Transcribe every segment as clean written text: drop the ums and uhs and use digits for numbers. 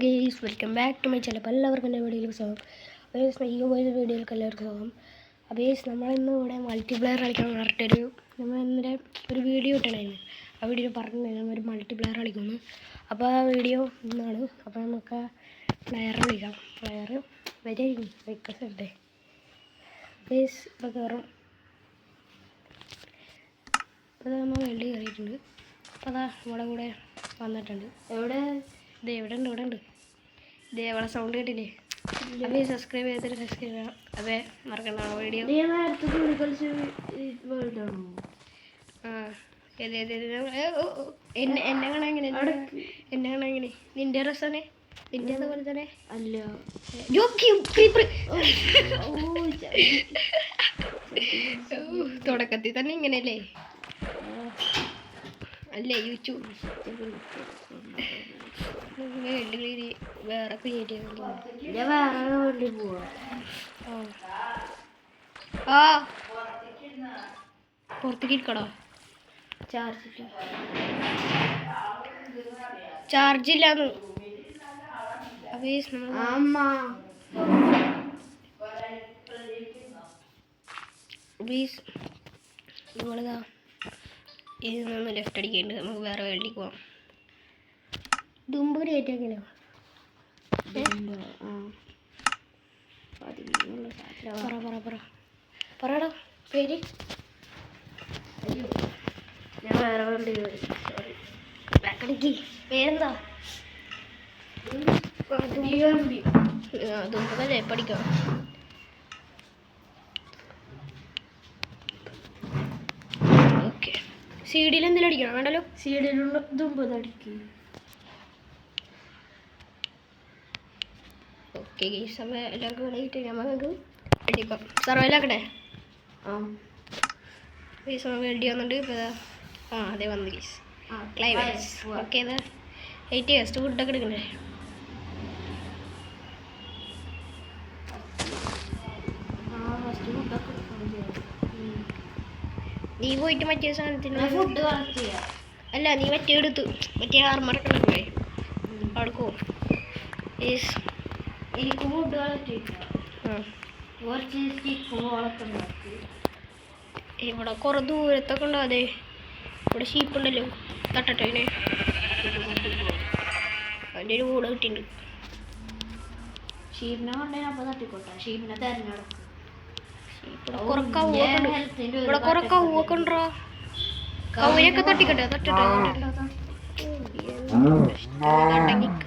Guys, welcome back to my channel. അപ്പോൾ എല്ലാവർക്കും എൻ്റെ വീഡിയോയിലേക്ക് സ്വാഗതം. അപ്പോൾ ഈ വീഡിയോയിലേക്ക് എല്ലാവർക്കും സ്വാഗതം. അപ്പോൾ നമ്മളിന്ന് ഇവിടെ മൾട്ടിപ്ലെയർ കളിക്കാൻ പറഞ്ഞിട്ടൊരു നമ്മൾ ഇന്നലെ ഒരു വീഡിയോ ഇട്ടണമായിരുന്നു. ആ വീഡിയോ പറഞ്ഞു ഒരു മൾട്ടിപ്ലെയർ കളിക്കുന്നു. അപ്പോൾ ആ വീഡിയോ ഇന്നാണ്. അപ്പോൾ നമുക്ക് പ്ലെയർ വിളിക്കാം. പ്ലെയർ വരെയായിരിക്കും വെക്കട്ടെ. ഇപ്പോൾ കയറും. അപ്പോൾ നമ്മൾ വേണ്ടി കയറിയിട്ടുണ്ട്. അപ്പോൾ അതാ നമ്മുടെ കൂടെ വന്നിട്ടുണ്ട്. ഇവിടെ ഉണ്ട് ഇതേ ഇവിടെ സൗണ്ട് കേട്ടില്ലേ? അപ്പോൾ സബ്സ്ക്രൈബ് ചെയ്തിട്ട് സബ്സ്ക്രൈബ് ചെയ്യണം. അതേ മറക്കണ്ട വീഡിയോ. എന്നെ കാണാൻ എങ്ങനെ നിന്റെ രസനെ നിന്റെ അതുപോലെ തന്നെ അല്ല തുടക്കത്തിൽ തന്നെ ഇങ്ങനെയല്ലേ അല്ലേ യൂട്യൂബ് വേറെ ക്രിയേറ്റ് പുറത്തേക്ക് ഇരിക്കണോ? ചാർജ് ഇല്ലാന്ന് നമ്മളിതാ ഇതിൽ നിന്ന് ലെഫ്റ്റ് അടിക്കുന്നുണ്ട്. നമുക്ക് വേറെ വേൾഡിലേക്ക് പോവാം. ദുമ്പ് ക്രിയേറ്റ് ആക്കിയോ? പറയടാ പേര്. ഞാൻ വേറെ വേൾഡ് പേരെന്താ? ദുമ്പല്ലേ പഠിക്കാം. ഓക്കെ, സി ഡിയിൽ എന്തെങ്കിലും അടിക്കണം വേണ്ടല്ലോ. സി ഡിയിലുള്ള ദുമ്പത് അടിക്കും. ഓക്കെ ഗീസ്, അപ്പോൾ എല്ലാവർക്കും വേണ്ടിയിട്ട് നമുക്ക് അടിക്കാം. സർവൈലാക്കട്ടെ. ഗീസ് വേണ്ടി വന്നിട്ട് ഇപ്പോൾ അതേ വന്നു ഗീസ് ക്ലൈമാക്സ്. ഓക്കെ, ഇത് 8 ഫസ്റ്റ് ഫുഡൊക്കെ എടുക്കണ്ടേ? നീ പോയിട്ട് മറ്റേ സാധനത്തിന് ഫുഡ് അല്ല, നീ മറ്റേ എടുത്തു മറ്റേ ആർമറൊക്കെ ഉണ്ടല്ലേ അടുക്കോ? എനിക്ക് ഫുഡ് ഇവിടെ കുറെ ദൂരത്തൊക്കെ ഉണ്ടോ? അതെ, ഇവിടെ ഷീപ്പ് ഉണ്ടല്ലോ. തട്ടട്ടെ അതിനെ. അതിൻ്റെ ഒരു കൂടെ കിട്ടിയിട്ടുണ്ട്. ഷീപ്പിനെ കൊണ്ടേ അപ്പോൾ തട്ടിക്കോട്ടെ. ഷീപ്പിനെ തിരഞ്ഞെടുക്കും. ഇവിടെ കുറെ കൗവൊക്കെ ഉണ്ടോ? കൗവിനൊക്കെ തട്ടിക്കട്ടെ.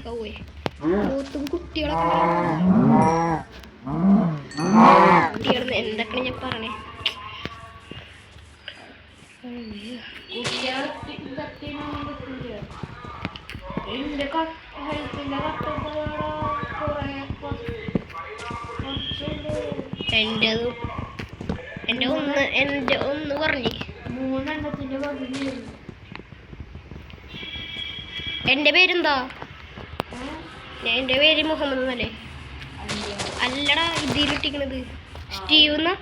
കൗവേ മൂത്തും കുട്ടികളൊക്കെ എന്തൊക്കെയാണ് ഞാൻ പറഞ്ഞേ. എൻ്റെ ഒന്ന് പറഞ്ഞേ. 3 എണ്ണത്തിൻ്റെ പകുതി. എൻ്റെ പേരെന്താ? എൻ്റെ പേര് മുഹമ്മദ് എന്നല്ലേ? അല്ലടാ, ഇതിലിട്ടിക്കണത് സ്റ്റീവ് എന്നാ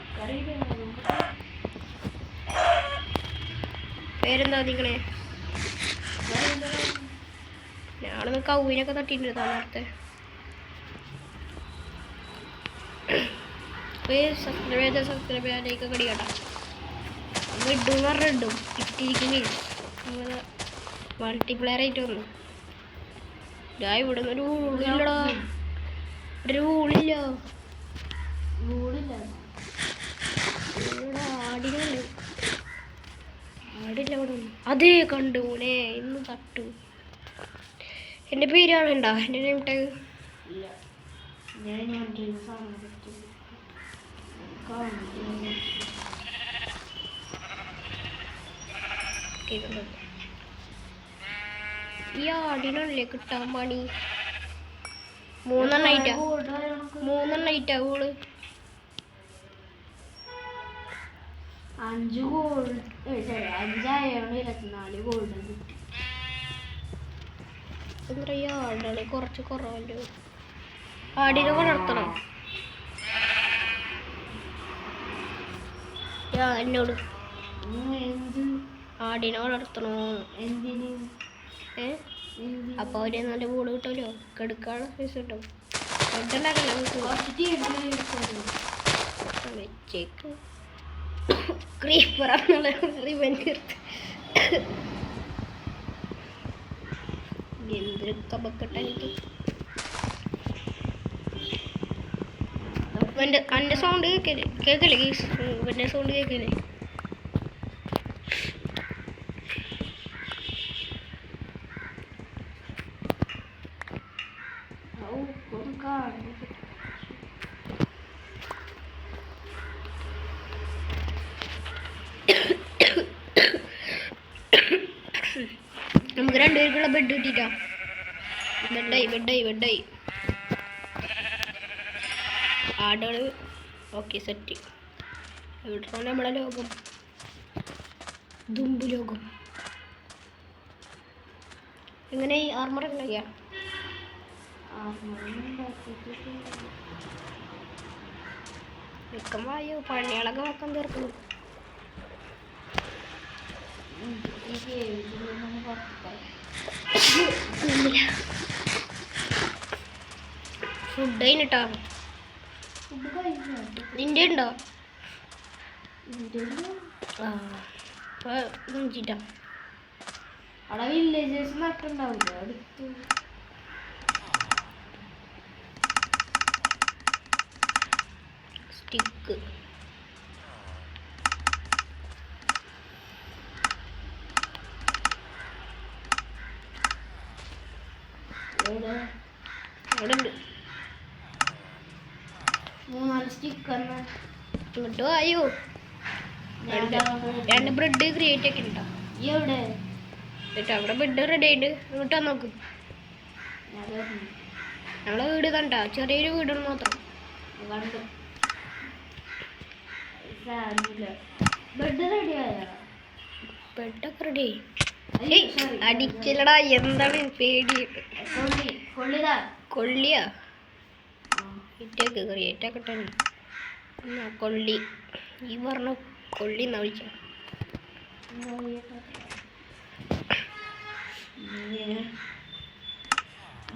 പേരെന്താ നിങ്ങളെ? ഞാനൊന്ന് കൗവിനൊക്കെ തട്ടിയിട്ടുണ്ട് നേരത്തെ. സബ്സ്ക്രൈബ് ചെയ്യാനൊക്കെ കടി കേട്ടാ. ഇടും പറഞ്ഞ ഇടും ഇട്ടിരിക്കുന്നേ. മൾട്ടിപ്ലെയർ ആയിട്ട് വന്നു. ഇവിടെ ഒരു റൂളില്ലടാ. റൂളില്ല ആടിനുണ്ട്. ആടില്ല ഇവിടെ. അതേ കണ്ടു മോനെ, ഇന്ന് തട്ടു. എൻ്റെ പേരാണ് ഉണ്ടാ? എൻ്റെ നെയിം ടാഗ് ഈ ആടിനല്ലേ കിട്ടാൻ പണി. 3 എണ്ണ ഗോള്. 5 ഗോൾഡ് 5 ഗോൾഡ് കിട്ടി. എന്താ ഈ ആടാണ് കുറച്ച് കുറവല്ലോ. ആടിനെ വളർത്തണം. എന്നോട് ആടിനെ വളർത്തണോ? എന്തിന്? അപ്പോൾ ഒരു നല്ല വീട് കിട്ടുമല്ലോ, കെടുക്കാനുള്ള പൈസ കിട്ടും. ബെഡുണ്ടാക്കല്ലോ വെച്ചേക്ക് ക്രീപ്പറാന്നുള്ള റിവെഞ്ച് എന്തൊരു കബക്കെട്ട എനിക്ക്. എൻ്റെ സൗണ്ട് കേൾക്കില്ലേ? എൻ്റെ സൗണ്ട് കേൾക്കില്ലേ? നമുക്ക് രണ്ടുപേർക്കുള്ള ബെഡ് കിട്ടിട്ടാ. ബെഡായി ആടുകൾ. Okay set. എവിടെയാണ് നമ്മളെ ലോകം? ദുമ്പ് ലോകം. എങ്ങനെ ഈ ആർമറൊക്കെ ഉണ്ടാക്കിയ? വെക്കുമ്പോഴോ പണികളൊക്കെ വെക്കാൻ തീർക്കണം. ഫുഡ് കഴിഞ്ഞിട്ടാ? നിന്റെ ഉണ്ടോ? അവിടെ വില്ലേജേഴ്സ് നട്ടുണ്ടാവില്ല അടുത്ത്. സ്റ്റിക്ക് അവിടെ ഉണ്ട്. 3-4 സ്റ്റിക്ക് ഇങ്ങോട്ട് വായോ. രണ്ട് ബ്രെഡ് ക്രിയേറ്റ് ഒക്കെ ഉണ്ടോ? ഈ എവിടെ? എന്നിട്ട് അവിടെ ബെഡ് റെഡി ആയിട്ട് ഇങ്ങോട്ടാ നോക്കും. ഞങ്ങളെ വീട് കണ്ട ചെറിയൊരു വീടാണ് മാത്രം. കണ്ടു. ബെഡ് റെഡിയായ? ബെഡൊക്കെ റെഡി. അടിച്ചില്ലടാ, എന്താണ് പേടി? കൊള്ളിയാ ഇറ്റേക്ക് ക്രിയേറ്റൊക്കെ തന്നെ. കൊള്ളി ഈ പറഞ്ഞ കൊള്ളി എന്നാ വിളിച്ച.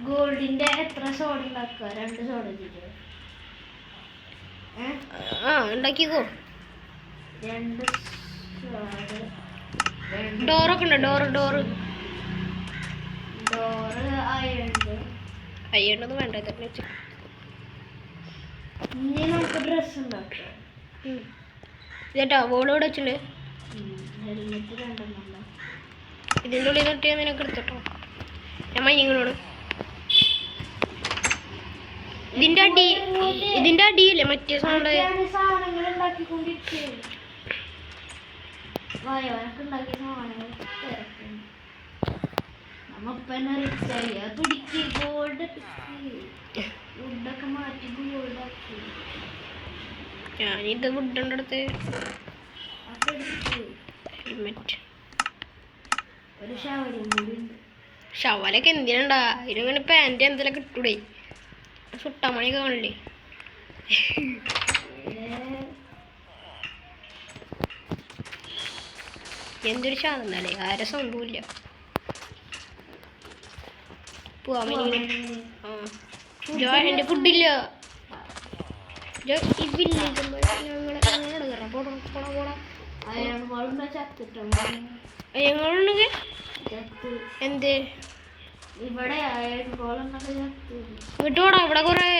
ഗോൾഡിന്റെ എത്ര സോഡ ഉണ്ടാക്കുക? 2 സോഡ വെച്ചിട്ട് ഉണ്ടാക്കിക്കോ. 2 ഡോറൊക്കെ ഉണ്ടോ? ഡോറ് അയ്യണ്ടൊന്നും വേണ്ട. ഇതൊക്കെ വെച്ച് ഇനി നമുക്ക് ഡ്രസ് ഉണ്ടാക്കാം. ഇതേട്ടാ ബോൾ ഇവിടെ വെച്ചിട്ടുണ്ട്. ഹെൽമെറ്റ് 2 ഇതിൻ്റെ ഉള്ളിൽ തൊട്ടിയാൽ നിനക്ക് എടുത്തോട്ടോ. ഞാൻ മൈനിങ്ങളോട് ഇതിന്റെ അടിയില്ലേ മറ്റേ സൗണ്ട്? സാധനങ്ങൾ ഉണ്ടാക്കിക്കൊണ്ടിരിക്കേ. വയവനൊക്കെ സാധനങ്ങൾ നമ്മപ്പന്നെ റിച്ചായി. അത് പിടിക്ക്, ഗോൾഡ് വുഡൊക്കെ മാറ്റി ഗോൾഡാക്കി. ഞാനിത് വുഡുണ്ട് അടുത്ത്. ഹെൽമെറ്റ് ഒരു ഷവലും കൂടി ഉണ്ട്. ഷവലൊക്കെ എന്തിനാണ്ടാ? ഇതിങ്ങനെ പാൻറ് എന്തെങ്കിലും കിട്ടൂടെ? സുട്ടാമണിയൊക്കെ കാണില്ലേ? എന്തൊരു ശാന്തല്ലേ, ആരെ സൗണ്ടും ഇല്ല. പോവാൻ എൻ്റെ ഫുഡില്ല. ഈ വില്ലേജ് ഞങ്ങളോട് കയറാം. പോടാ ഞങ്ങളുണ്ടെങ്കിൽ എന്ത് ഇവിടെ വിട്ടോടാ. ഇവിടെ കുറെ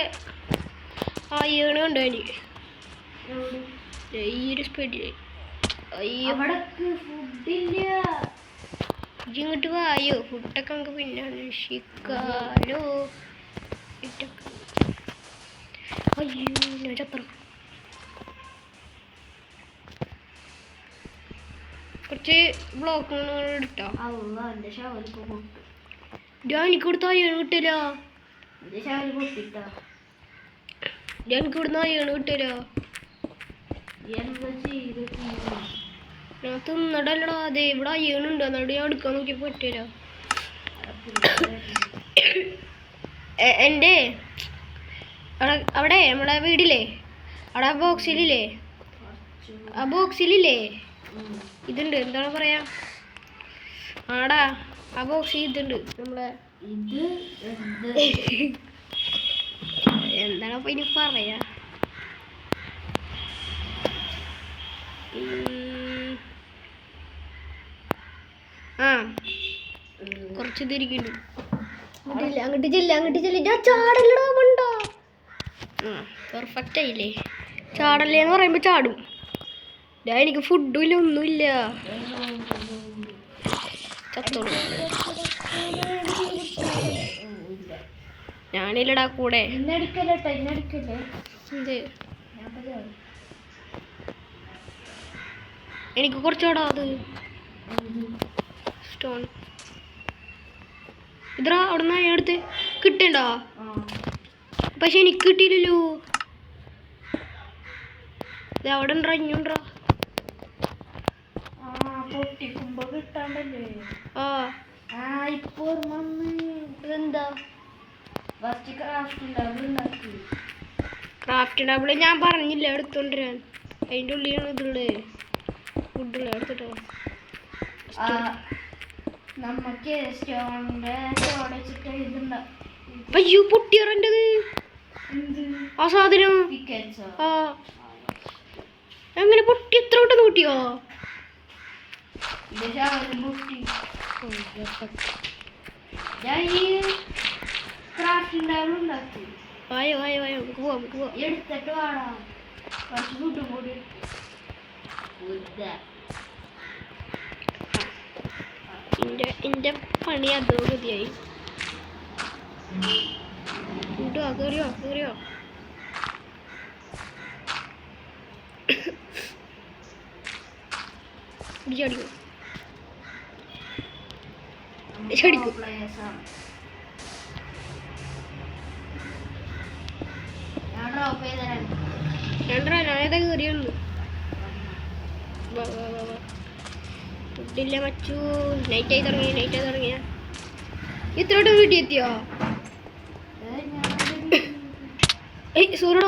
അയ്യണ് കണ്ടോ എനിക്ക് ഈ ഒരു സ്പീഡില്. അയ്യോ ഫുഡില്ല. ഇങ്ങോട്ട് വായോ. ഫുഡൊക്കെ നമുക്ക് പിന്നെ അന്വേഷിക്കാലോ. അയ്യോ ഞാൻ ചത്രം. കുറച്ച് ബ്ലോക്കുകൾ എടുത്തോ. എന്റെ ഷവലിപ്പോ പൊട്ടു. എനിക്ക് കൊടുത്ത അയ്യണ് കിട്ടില്ല. എന്റെ ഷവല് പൊട്ടിട്ടോ. എനിക്ക് ഇവിടുന്ന് അയ്യണ് കിട്ടില്ല. എന്താ ചെയ്ത്? ഞാൻ തിന്നടല്ലടാ. അതെ ഇവിടെ അയ്യണുണ്ട്. എന്നിട്ട് ഞാൻ എടുക്കാൻ നോക്കി പറ്റില്ല. എൻ്റെ അവിടെ നമ്മളെ വീടില്ലേ, അവിടെ ആ ബോക്സിലില്ലേ ഇതുണ്ട്. എന്താണ് പറയാ? ആടാ ആ ബോക്സ് ഇതുണ്ട് നമ്മളെ ഇത് എന്താണ് അപ്പൊ ഇനി പറയാ ആ കുറച്ച് തിരിക്കുന്നു അങ്ങോട്ട് ചെല്ലിട്ട് ചാടല്ലടാ മണ്ടോ പെർഫെക്റ്റ് ആയില്ലേ ചാടല്ലേന്ന് പറയുമ്പോ ചാടും എനിക്ക് ഫുഡും ഇല്ല ഒന്നുമില്ല ചത്തോളൂ ഞാനില്ലടാ കൂടെ എന്ത് എനിക്ക് കുറച്ചോടാ അത് സ്റ്റോൺ ഇതാ അവിടെ നിന്ന് എടുത്ത് കിട്ടണ്ടോ പക്ഷെ എനിക്ക് കിട്ടിയില്ലല്ലോ ഇത് അവിടെ ഉണ്ടോ ഇഞ്ഞുണ്ടോ പൊട്ടിക്കുമ്പോ കിട്ടാണ്ടല്ലേ ആ ഇപ്പൊ ഇതെന്താ ഫസ്റ്റ് ക്രാഫ്റ്റ് ടേബിള് ഞാൻ പറഞ്ഞില്ല എടുത്തോണ്ടിരാൻ അതിൻ്റെ ഉള്ളിലാണ് ഇതുള്ളത് ഫുഡുള്ള എടുത്തിട്ടോ നമുക്ക് സ്റ്റോണിന്റെ സ്റ്റോൺ വെച്ചിട്ട് ഇതുണ്ട അയ്യോ പൊട്ടിയറേണ്ടത് ആ സാധനം പിക്കൻസോ ആ എങ്ങനെ പൊട്ടി എത്ര വട്ടം പൊട്ടിയോ ഇത് രാവിലെ പൊട്ടി ഞാൻ ഈ ക്രാഫ്റ്റിംഗ് ടേബിൾ ഉണ്ടാക്കി വായോ നമുക്ക് പോവാം എടുത്തിട്ട് വേണം കുറച്ച് ഫുഡ് കൂടി എൻ്റെ പണി അതോ മതിയായി ഫുഡോ കയറിയോ ചടിക്കും ഞാൻ ഡ്രോപ്പ് ചെയ്തരാൻ ഞാനേതാ കയറിയുള്ളൂ ഫുഡില്ല മച്ചു നൈറ്റായി തുടങ്ങിയ ഇത്രോട്ട് വീട്ടിൽ എത്തിയോ ഏയ് സൂറോ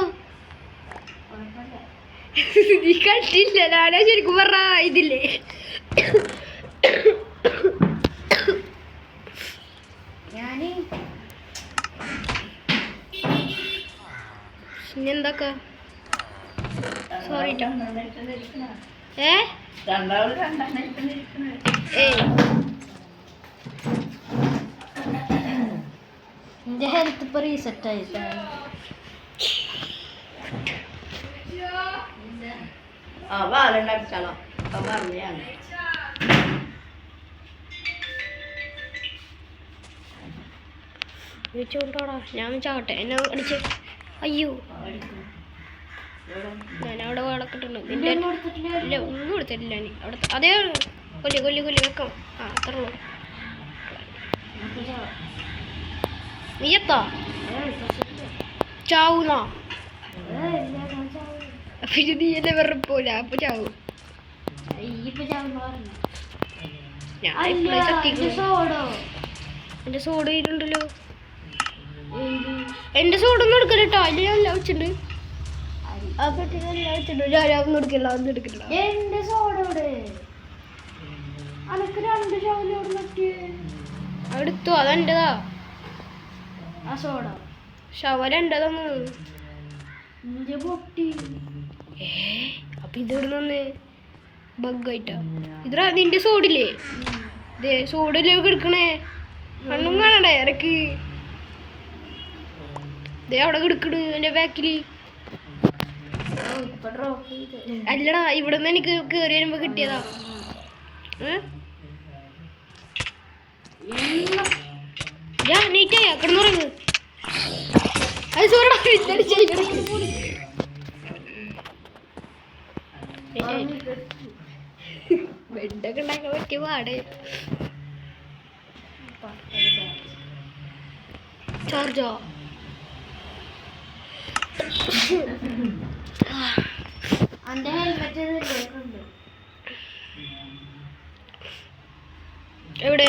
നീ കണ്ടില്ല ഞാനാ ശരിക്കും പറഞ്ഞ ഇതില്ലേ ഞാന് ഇനിയെന്താക്ക സോറി ഏ എന്റെ ഹെൽത്ത് ഇപ്പൊ റീസെറ്റ് ആയിട്ടാ വാലുണ്ടടിച്ചാലോ പറഞ്ഞാണ് വിളിച്ചോണ്ടോടാ ഞാൻ ചാവട്ടെ എന്നെ അടിച്ച് അയ്യോ ഞാനവിടെ വളക്കിട്ടുണ്ട് നിന്റെ ഇല്ല ഒന്നും കൊടുത്തിട്ടില്ല നീ അവിടെ അതേ കൊല്ലി വെക്കാം ആ അത്രേ ഉള്ളൂ നീ എത്താ ചാവുന്നാ അപ്പൊ നീ എന്നെ വെറുപ്പോലെ അപ്പൊ ചാവും ഞാൻ ഇപ്പഴേ സത്യങ്ങളോ എന്റെ സോഡ് ചെയ്തിട്ടുണ്ടല്ലോ എന്റെ സോഡൊന്നും എടുക്കല്ലോ അതിൽ ഞാൻ എല്ലാം വെച്ചിട്ടുണ്ട് ആ പെട്ടിയിൽ എല്ലാം വെച്ചിട്ടുണ്ട് ഞാനൊന്നും എടുക്കില്ല എന്റെ സോഡോടെ അനക്ക് 2 ഷവലോട് പറ്റിയേ എടുത്തോ അതെന്റെതാ ആ സോഡ ഷവൽ എന്റേതൊന്ന് ഇന്റെ പൊട്ടി അപ്പൊ ഇതിടുന്നേ ബഗ്ഗായിട്ടാ ഇതാ നിന്റെ സോഡില്ലേ ഇതേ സോഡില്ലേ എടുക്കണേ കണ്ണും കാണണ്ടേ ഇറക്ക് ദേ അവിടെ കിടക്കണ് എന്റെ ബാക്കില് ഇപ്പൊ ഡ്രോപ്പ് ചെയ്ത് അല്ലടാ ഇവിടെ നിന്ന് എനിക്ക് കേറി വരുമ്പോ കിട്ടിയതാ നീറ്റായ കിടന്നുറങ്ങ് അത് സോറടാ ബെഡൊക്കെ ഉണ്ടാക്കാൻ പറ്റിയ പാടേ ചാർജോ അന്റെ ഹെൽമെറ്റ് ഉണ്ട് എവിടെ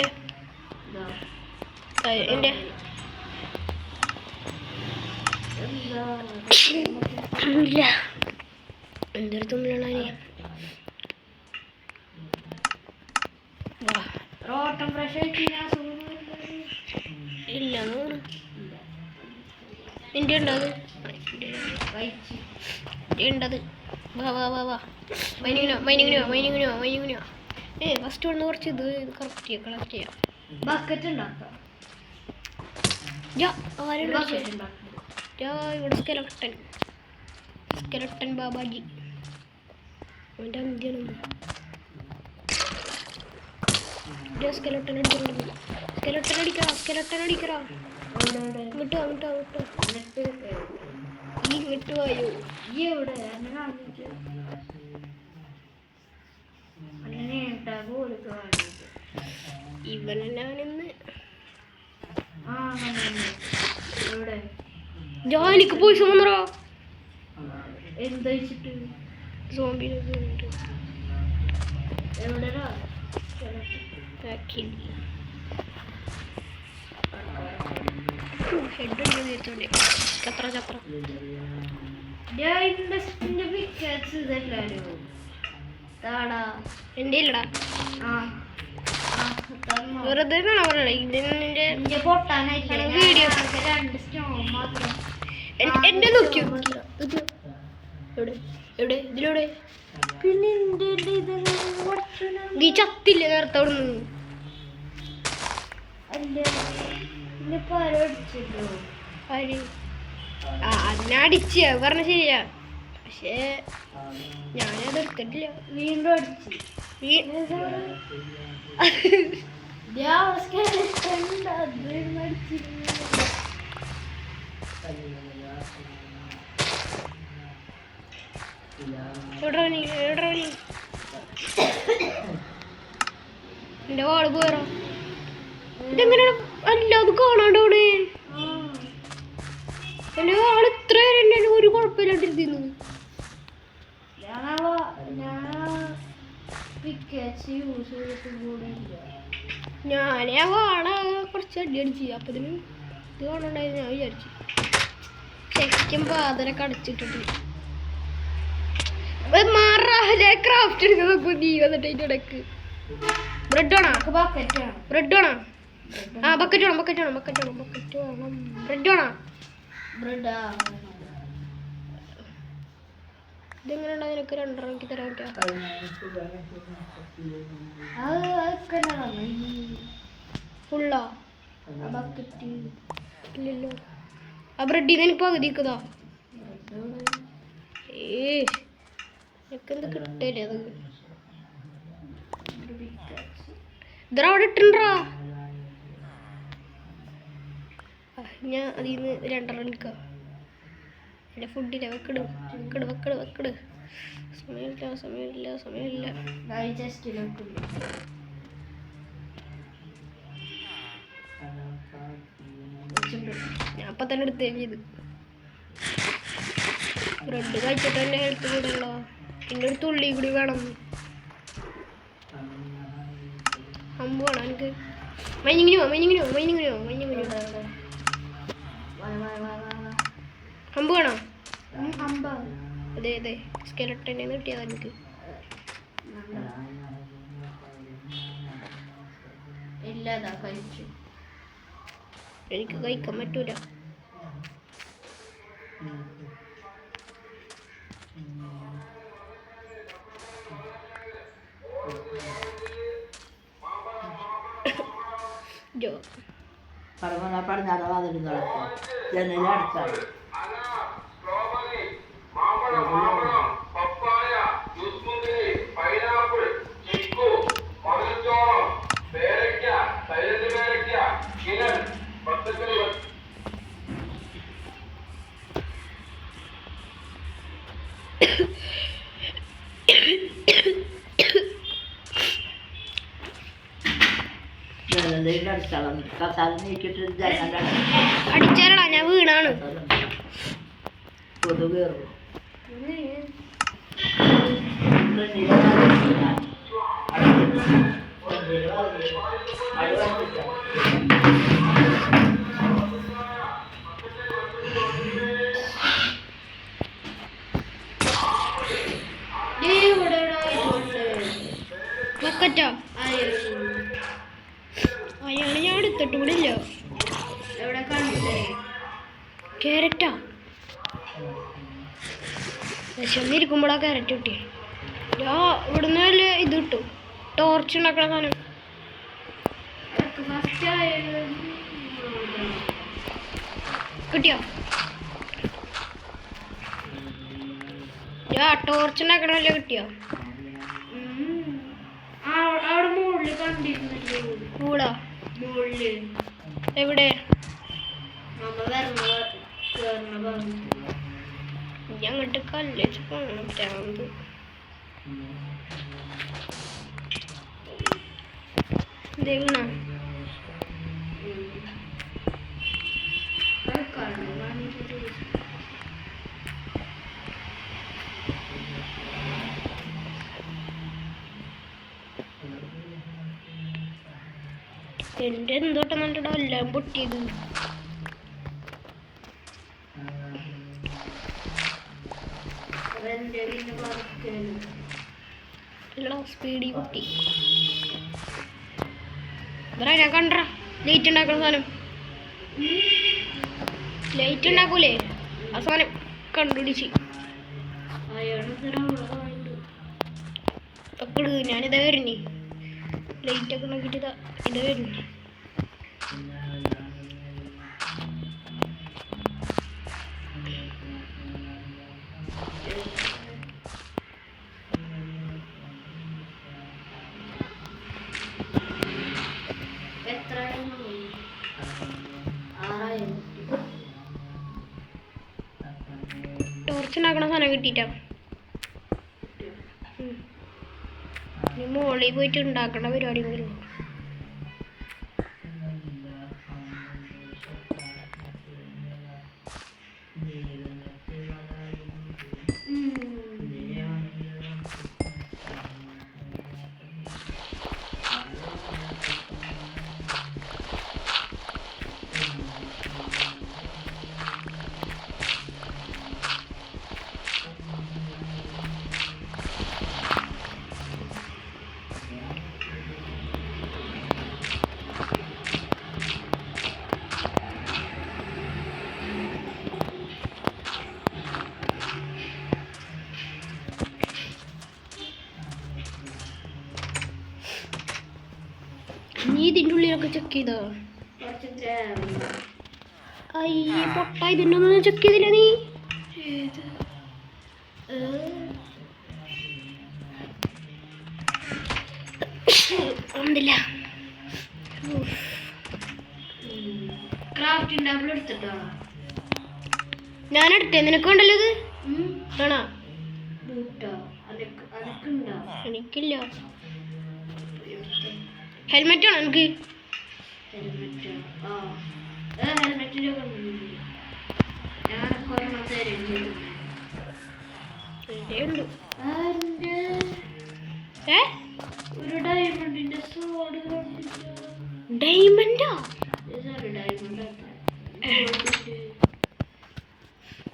എന്റെ ഇല്ല എന്തെടുത്തൊന്നുമില്ല റോഡ് ബട്ടൺ ഫ്രഷ് ഇല്ല എൻ്റെ ഉണ്ടത് ഉണ്ടത് വാ വാ വാ വാ മൈനിങ്ങിനോ ഫസ്റ്റ് വന്ന് കുറച്ച് ഇത് കളക്ട് ചെയ്യാം ബക്കറ്റ് ഉണ്ടാക്കാം ഇവിടെ സ്കെലട്ടൻ ബാബാജി അവൻ്റെ അന്ത്യാണ് സ്കെലട്ടൻ അടിക്കറാ ഇങ്ങോട്ട് വായോ ഈ എവിടെ ഇവനെ ഞാനിന്ന് എവിടെ എനിക്ക് പോയി സുമന്ത്രോ എന്താ വെച്ചിട്ട് സോംബി എവിടെടാ ഹെഡ് തീർച്ചോണ്ടേ ചത്ര എൻ്റെ ഇല്ലടാ വെറുതെ ഇതിന്റെ വീഡിയോ എന്റെ നോക്കിയോ എവിടെ ഇതിലൂടെ പിന്നെ നീ ചത്തില്ലേ നേരത്തെ അവിടുന്ന് അതിനടിച്ച് പറഞ്ഞ ശരിയാ പക്ഷേ ഞാനത് എടുത്തിട്ടില്ല വീണ്ടും അടിച്ചു എന്റെ വാള് പോയറോ ഇതെങ്ങനെയാണ് അല്ല അത് കാണാണ്ടവിടെ എന്റെ വാള് ഇത്ര ഒരു കുഴപ്പമില്ലാണ്ടിരുന്നു ഞാനേ വാള കുറച്ച് അടി അടിച്ച് അപ്പൊ ഇതിന് ഇത് കാണണ്ടായിരുന്നു ഞാൻ വിചാരിച്ചു ശരിക്കും പാതലൊക്കെ അടച്ചിട്ടിട്ട് ക്രാഫ്റ്റ് എടുക്കാൻ നോക്കൂ നീ വന്നിട്ട് അതിന്റെ ഇടക്ക് ബ്രെഡ് വേണോ ബ്രെഡ് വേണോ ആ ബക്കറ്റ് വേണം ബ്രെഡ് വേണോ ഇതെങ്ങനെ ഉണ്ടോ നിനക്ക് 2 എനിക്ക് തരാൻ പറ്റുക ഫുള്ളോ ഇല്ലല്ലോ ആ ബ്രെഡിൽ നിന്ന് എനിക്ക് പകുതിക്കതാ എനിക്കെന്ത് കിട്ടല്ലേ അത് ഇതാ അവിടെ ഇട്ടുണ്ടാ ഞാൻ അതിൽ നിന്ന് 2 എടുക്കാം എൻ്റെ ഫുഡില്ല വെക്കട് സമയമില്ല ഞാൻ അപ്പം തന്നെ എടുത്തേ ചെയ്ത് ബ്രെഡ് കഴിച്ചിട്ട് തന്നെ ഹെൽത്ത് കൂടെയുള്ളോ പിന്നെ ഒരു തുള്ളി കൂടി വേണം അമ്പ് വേണം എനിക്ക് മൈനിങ്ങിനോ അമ്പ് വേണോ അതെ സ്കെലട്ടനെ കിട്ടിയതാ എനിക്ക് ഇല്ലാതാ കഴിച്ചു എനിക്ക് കഴിക്കാൻ പറ്റൂല പറഞ്ഞാൽ അതിൽ നടക്കും ജനലടച്ചാണ് അടിച്ചാലടാ ഞാൻ വീണാണ് കൊതുക് ബക്കറ്റോ എടുത്തിട്ട് കൂടി ഇല്ല. എവിടെ കണ്ടില്ലേ? ക്യാരറ്റാ വിശന്നിരിക്കുമ്പോഴാ ക്യാരറ്റ് കിട്ടിയേ. ഞാൻ ഇവിടുന്ന് വല്ല ഇത് കിട്ടും, ടോർച്ച് ഉണ്ടാക്കണ സാധനം. അതൊക്കെ ഫസ്റ്റ് ആയാലും കിട്ടിയോ? ടോർച്ച് ഉണ്ടാക്കണല്ലേ കിട്ടിയോ? അവിടെ മുകളിൽ കണ്ടിരുന്നില്ലേ? കൂടാ മുകളില് എവിടെ? നമ്മ കേറുന്ന ഭാഗത്ത്. ഞങ്ങട്ട് കല്ലേച്ച് പോകണം പ്രാന്ത്. ഇതെങ്ങനാ എൻ്റെ എന്തോട്ടം നല്ലടാ എല്ലാം പൊട്ടിയത്. സ്പീഡി പൊട്ടി. ഞാൻ കണ്ട ലൈറ്റ് ഉണ്ടാക്കണ സാധനം, ലൈറ്റ് ഉണ്ടാക്കൂലേ ആ സാധനം കണ്ടുപിടിച്ച്. തക്കട് ഞാനിതാ വരുന്നേ, ലൈറ്റൊക്കെ നോക്കിയിട്ട് ഇതാ വരുന്നേ. ടോർച്ച് ഉണ്ടാക്കണ സാധനം കിട്ടിയിട്ടാ. ഇനി മോളിൽ പോയിട്ട് ഉണ്ടാക്കണ പരിപാടി പോലും. നീ ഇതിൻ്റെ ഉള്ളിലൊക്കെ ചെക്ക് ചെയ്തോ? അയ്യേ പൊട്ട, ഇതിൻ്റെ ഒന്നും ചെക്ക് ചെയ്തില്ല നീ. ഒന്നില്ല. Crafting table എടുത്തിട്ടോ? ഞാനെടുത്തേ, നിനക്ക് വേണ്ടല്ലോ ഇത് ആണോ? എനിക്കില്ല. ഹെൽമെറ്റ് ആണോ എനിക്ക്? ഒരു ഡയമണ്ടിന്റെ സോഡ്. ഡയമണ്ടോ?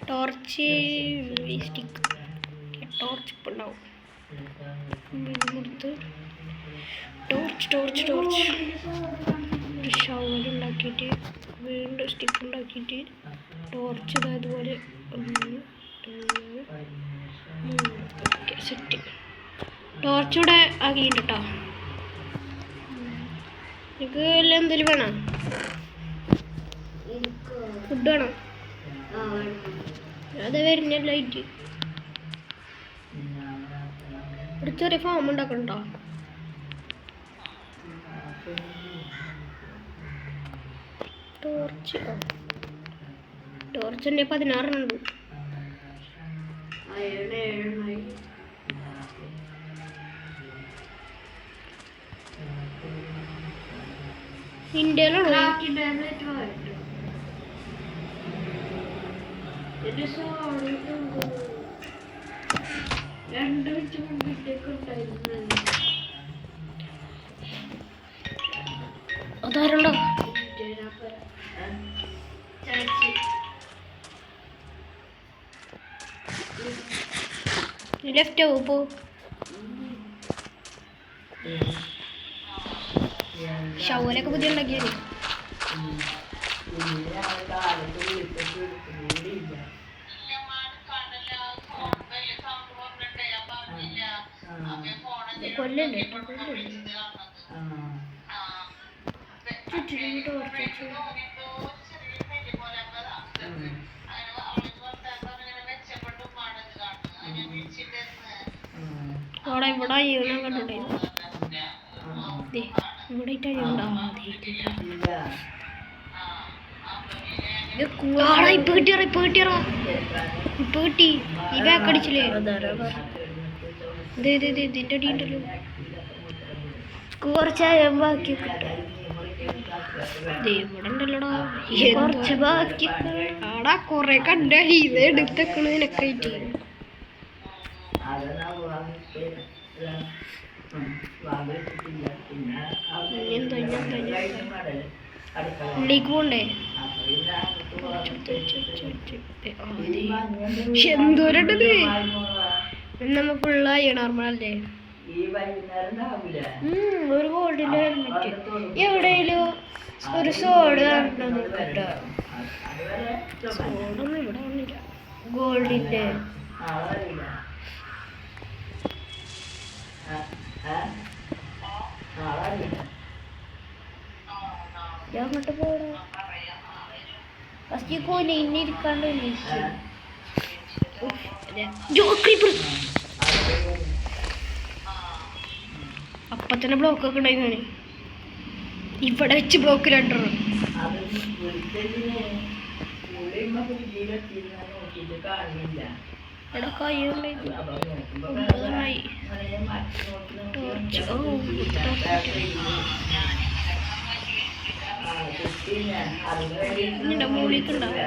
ടോർച്ച് സ്റ്റിക്ക്, ടോർച്ച് ഇപ്പം ഉണ്ടാവും. ടോർച്ച് ടോർച്ച് ടോർച്ച് ഒരു ഷവർ ഉണ്ടാക്കിയിട്ട് വീണ്ടും സ്റ്റിക്ക് ഉണ്ടാക്കിയിട്ട് ടോർച്ച് ഇതുപോലെ സെറ്റ്. ടോർച്ച് ഇവിടെ ആക്കിയിട്ട് കേട്ടോ. എനിക്ക് എല്ലാം എന്തെങ്കിലും വേണോ? ഫുഡ് വേണോ? അത് വരുന്ന ലൈറ്റ്. ഒരു ചെറിയ ഫാം ഉണ്ടാക്കണ്ടോ? ടോർച്ചിൻ്റെ 16 ഉണ്ട്. ഇന്ത്യയിലാണോ? അതാരുണ്ടോ? ലെഫ്റ്റ് ആവോ? പോ. ഷവലൊക്കെ പുതിയ ഉണ്ടാക്കിയാൽ കാലത്ത് വിളിച്ചിട്ട് എടുക്കുന്നില്ല. കൊല്ലല്ലേ ചുറ്റിനും ടോർച്ച് അവിടെ ഇവിടെ അയ്യൂനെ കണ്ടിട്ടുണ്ടായിരുന്നു. ഇവിടെ ഇപ്പൊ കിട്ടിയറ ഇപ്പൊ കിട്ടി. ഈ ബാക്ക് അടിച്ചില്ലേ ഇതിന്റെ അടി ഉണ്ടല്ലോ. കുറച്ച് ബാക്കി ഇവിടെ ഉണ്ടല്ലോടാ കുറച്ച് ബാക്കി ആടാ കൊറേ കണ്ട ഇത് എടുത്തേക്കണ നിനക്കായിട്ട്. ഉള്ളിലേക്ക് പോണ്ടേ എന്തോരണ്ടത് നമ്മ ഫുള്ളായി നോർമലല്ലേ. ഒരു ഗോൾഡിന്റെ ഹെൽമെറ്റ് എവിടെയും ഒരു സോഡ് കാണുന്നത് കേട്ടോ. സോഡൊന്നും ഇവിടെ വന്നില്ല. ഗോൾഡിന്റെ അങ്ങോട്ട് പോടാ. ഫസ്റ്റ് കോലി ഇനി ഇരിക്കാണ്ട് അപ്പൊ തന്നെ ബ്ലോക്ക് ഒക്കെ ഉണ്ടായി. ഇവിടെ വെച്ച് ബ്ലോക്ക് രണ്ടെണ്ണം. എടാ കയ്യുണ്ടായി നിന്റെ മൂളിക്കുണ്ടാവും.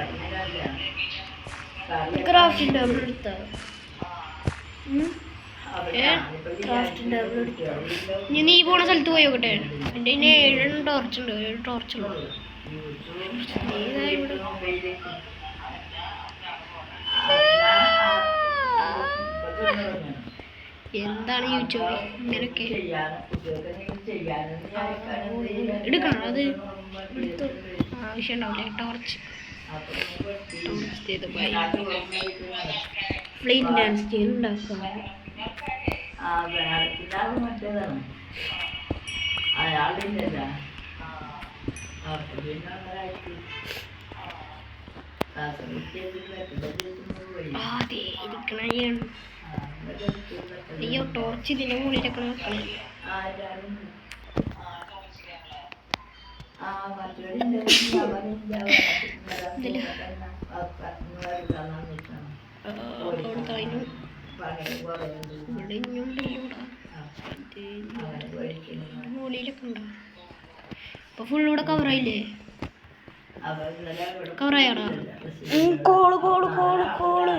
ക്രാഫ്റ്റ് ടേബിൾ എടുത്ത നീ പോണ സ്ഥലത്ത് പോയി നോക്കട്ടെ. എൻ്റെ ഇനി 7 ടോർച്ചുണ്ട്. 7 ടോർച്ചുള്ളൂ. എന്താണ് യൂട്യൂബ് ഇങ്ങനൊക്കെ എടുക്കണം. അത് എടുത്തു ആവശ്യം ഉണ്ടാവില്ല. ടോർച്ച് ഫ്ലെയിം ഡാൻസ് ചെയ്യുന്നുണ്ടാക്കാം. അതെ ഇരിക്കണ. അയ്യോ ടോർച്ച് ഇതിന്റെ മുകളിലൊക്കെ വെക്കണം. മുകളിലൊക്കെ ഉണ്ടോ? ഇപ്പൊ ഫുള്ളൂടെ കവറായില്ലേ? കവറായാടാ. Coal coal coal coal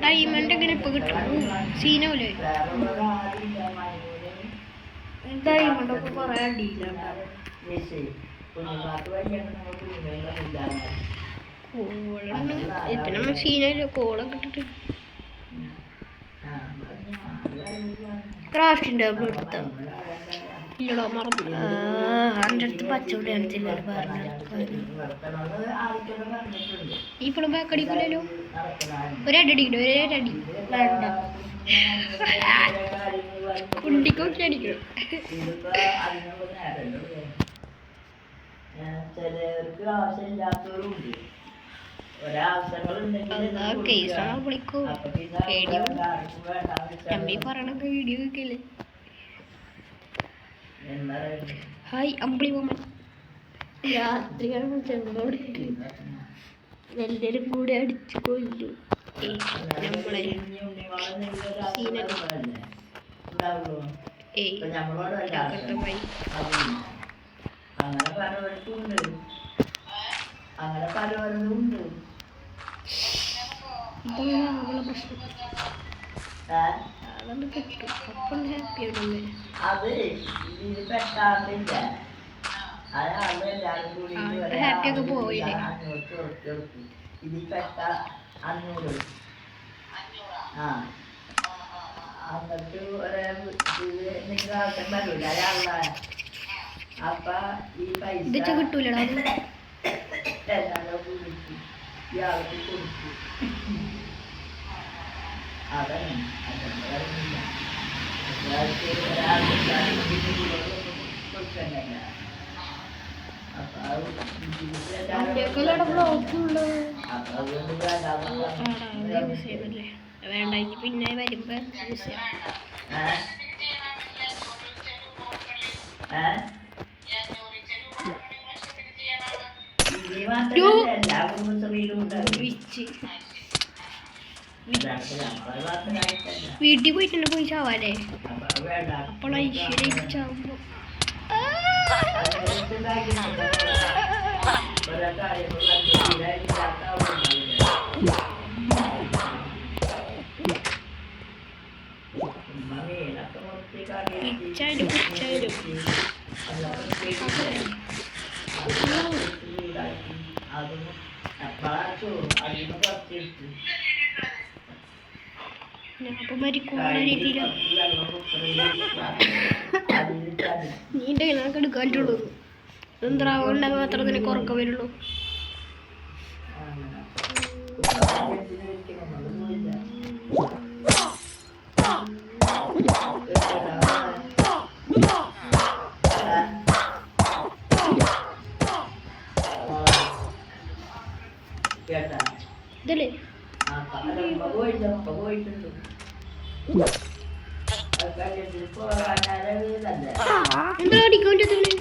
diamond എങ്ങനെ ഇപ്പൊ കിട്ടും? സീനാവൂലേ? ഡയമണ്ട് ഒക്കെ കൊറേ അടിയിലുണ്ടാവും. ഇപ്പൊ നമ്മ സീനായില്ലോ. കോളൊക്കെ ഇട്ടിട്ട് ക്രാഫ്റ്റിന്റെ എടുത്ത ഇല്ലടോ മറന്നു. എൻ്റെ അടുത്ത് പച്ചവടി അടിച്ചില്ല ഇപ്പോഴും ബാക്ക് അടിക്കില്ലല്ലോ. ഒരടി അടിക്കണോ? ഒരടി വേണ്ട. കുണ്ടിക്കൊക്കെ അടിക്കണം. കേസാണ് വിളിക്കോ പേടി. അമ്മി പറയണൊക്കെ വീഡിയോ വെക്കല്ലേ. ഹായ് അമ്പിളി മമ്മൻ. രാത്രിയാണ് ചെങ്ങോടുക്ക് എല്ലാവരും കൂടെ അടിച്ചു കൊല്ലു. നമ്മളെ അങ്ങനെ പലവരുന്നുണ്ട്. അവളെ പ്രശ്നം അതൊന്ന് കിട്ടും. അപ്പം ഹാപ്പി ആണല്ലേ. അത് ഇതിൽ പെട്ടാണ്ടില്ല. അയാളെല്ലാരും കൂടി ഹാപ്പി ഒക്കെ പോയില്ലേ? 500 ഇതിൽ പെട്ട 500. ആ എന്നിട്ട് നിങ്ങൾ ആവശ്യം വരൂല അയാളെ അപ്പൊ ഈ പൈസ ഇത് കിട്ടൂലടാ അത്. എല്ലാവരും വിളിച്ചു ഇയാൾക്ക് കൊടുത്തു അതന്നെ അതൊന്നും അറിയില്ല ഒരാൾക്ക് കൊടുക്കണ്ടല്ല അപ്പൊ ഇന്ത്യക്കല്ലട ബ്ലോക്കുള്ളൂ. അപ്പൊ അതുകൊണ്ട് വേണ്ട യൂസ് ചെയ്യുന്നല്ലേ വേണ്ട ഇനി പിന്നെ വരുമ്പോ യൂസ് ചെയ്യാം. വിച്ച് വീട്ടിൽ പോയിട്ട് തന്നെ പോയി ചാവാലേ അപ്പോൾ ഐശ്വര്യ ചാവുമ്പോ ഇച്ചാലും ഇച്ചാലും ഞാനിപ്പോ മരിക്കുന്ന രീതിയിലാണ് നീന്റെ കണക്ക് എടുക്കാറ്റുള്ളൂ. എന്താ ഉണ്ടാകുന്ന മാത്രം നിനക്ക് ഉറക്കം വരുള്ളൂ. ഇതല്ലേ എന്താ അടിക്കാൻ പറ്റത്തില്ലേ?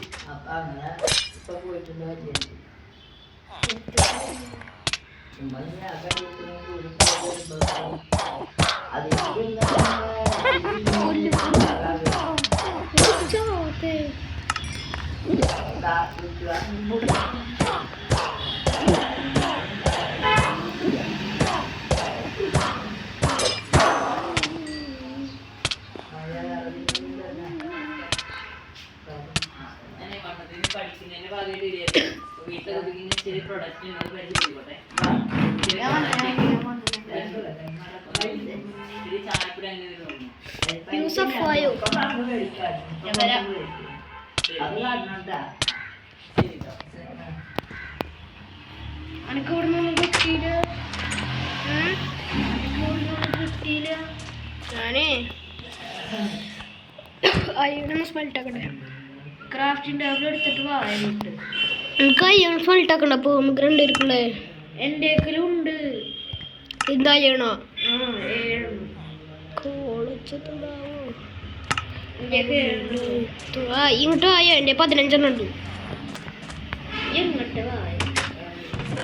യൂസഫായോ അനക്ക് ഇവിടെ നിന്ന് കിട്ടിയില്ല. കിട്ടിയില്ല. ഞാനേ അയ്യൊന്ന് സ്മെൽട്ടാക്കട്ടെ. ക്രാഫ്റ്റിംഗ് ടേബിൾ എടുത്തിട്ട് വായനുണ്ട്. എനിക്ക് അയ്യാണ് സ്മെൽട്ടാക്കണ്ട. അപ്പോൾ നമുക്ക് രണ്ടുപേർക്കുള്ളേ എൻ്റെ ഉണ്ട്. എന്താ ചെയ്യണോ? 7 കോളച്ചുണ്ടാവോ? എൻ്റെ ഇങ്ങോട്ട് ആയോ? എൻ്റെ 15 ഉണ്ട് ഇങ്ങോട്ട് വായ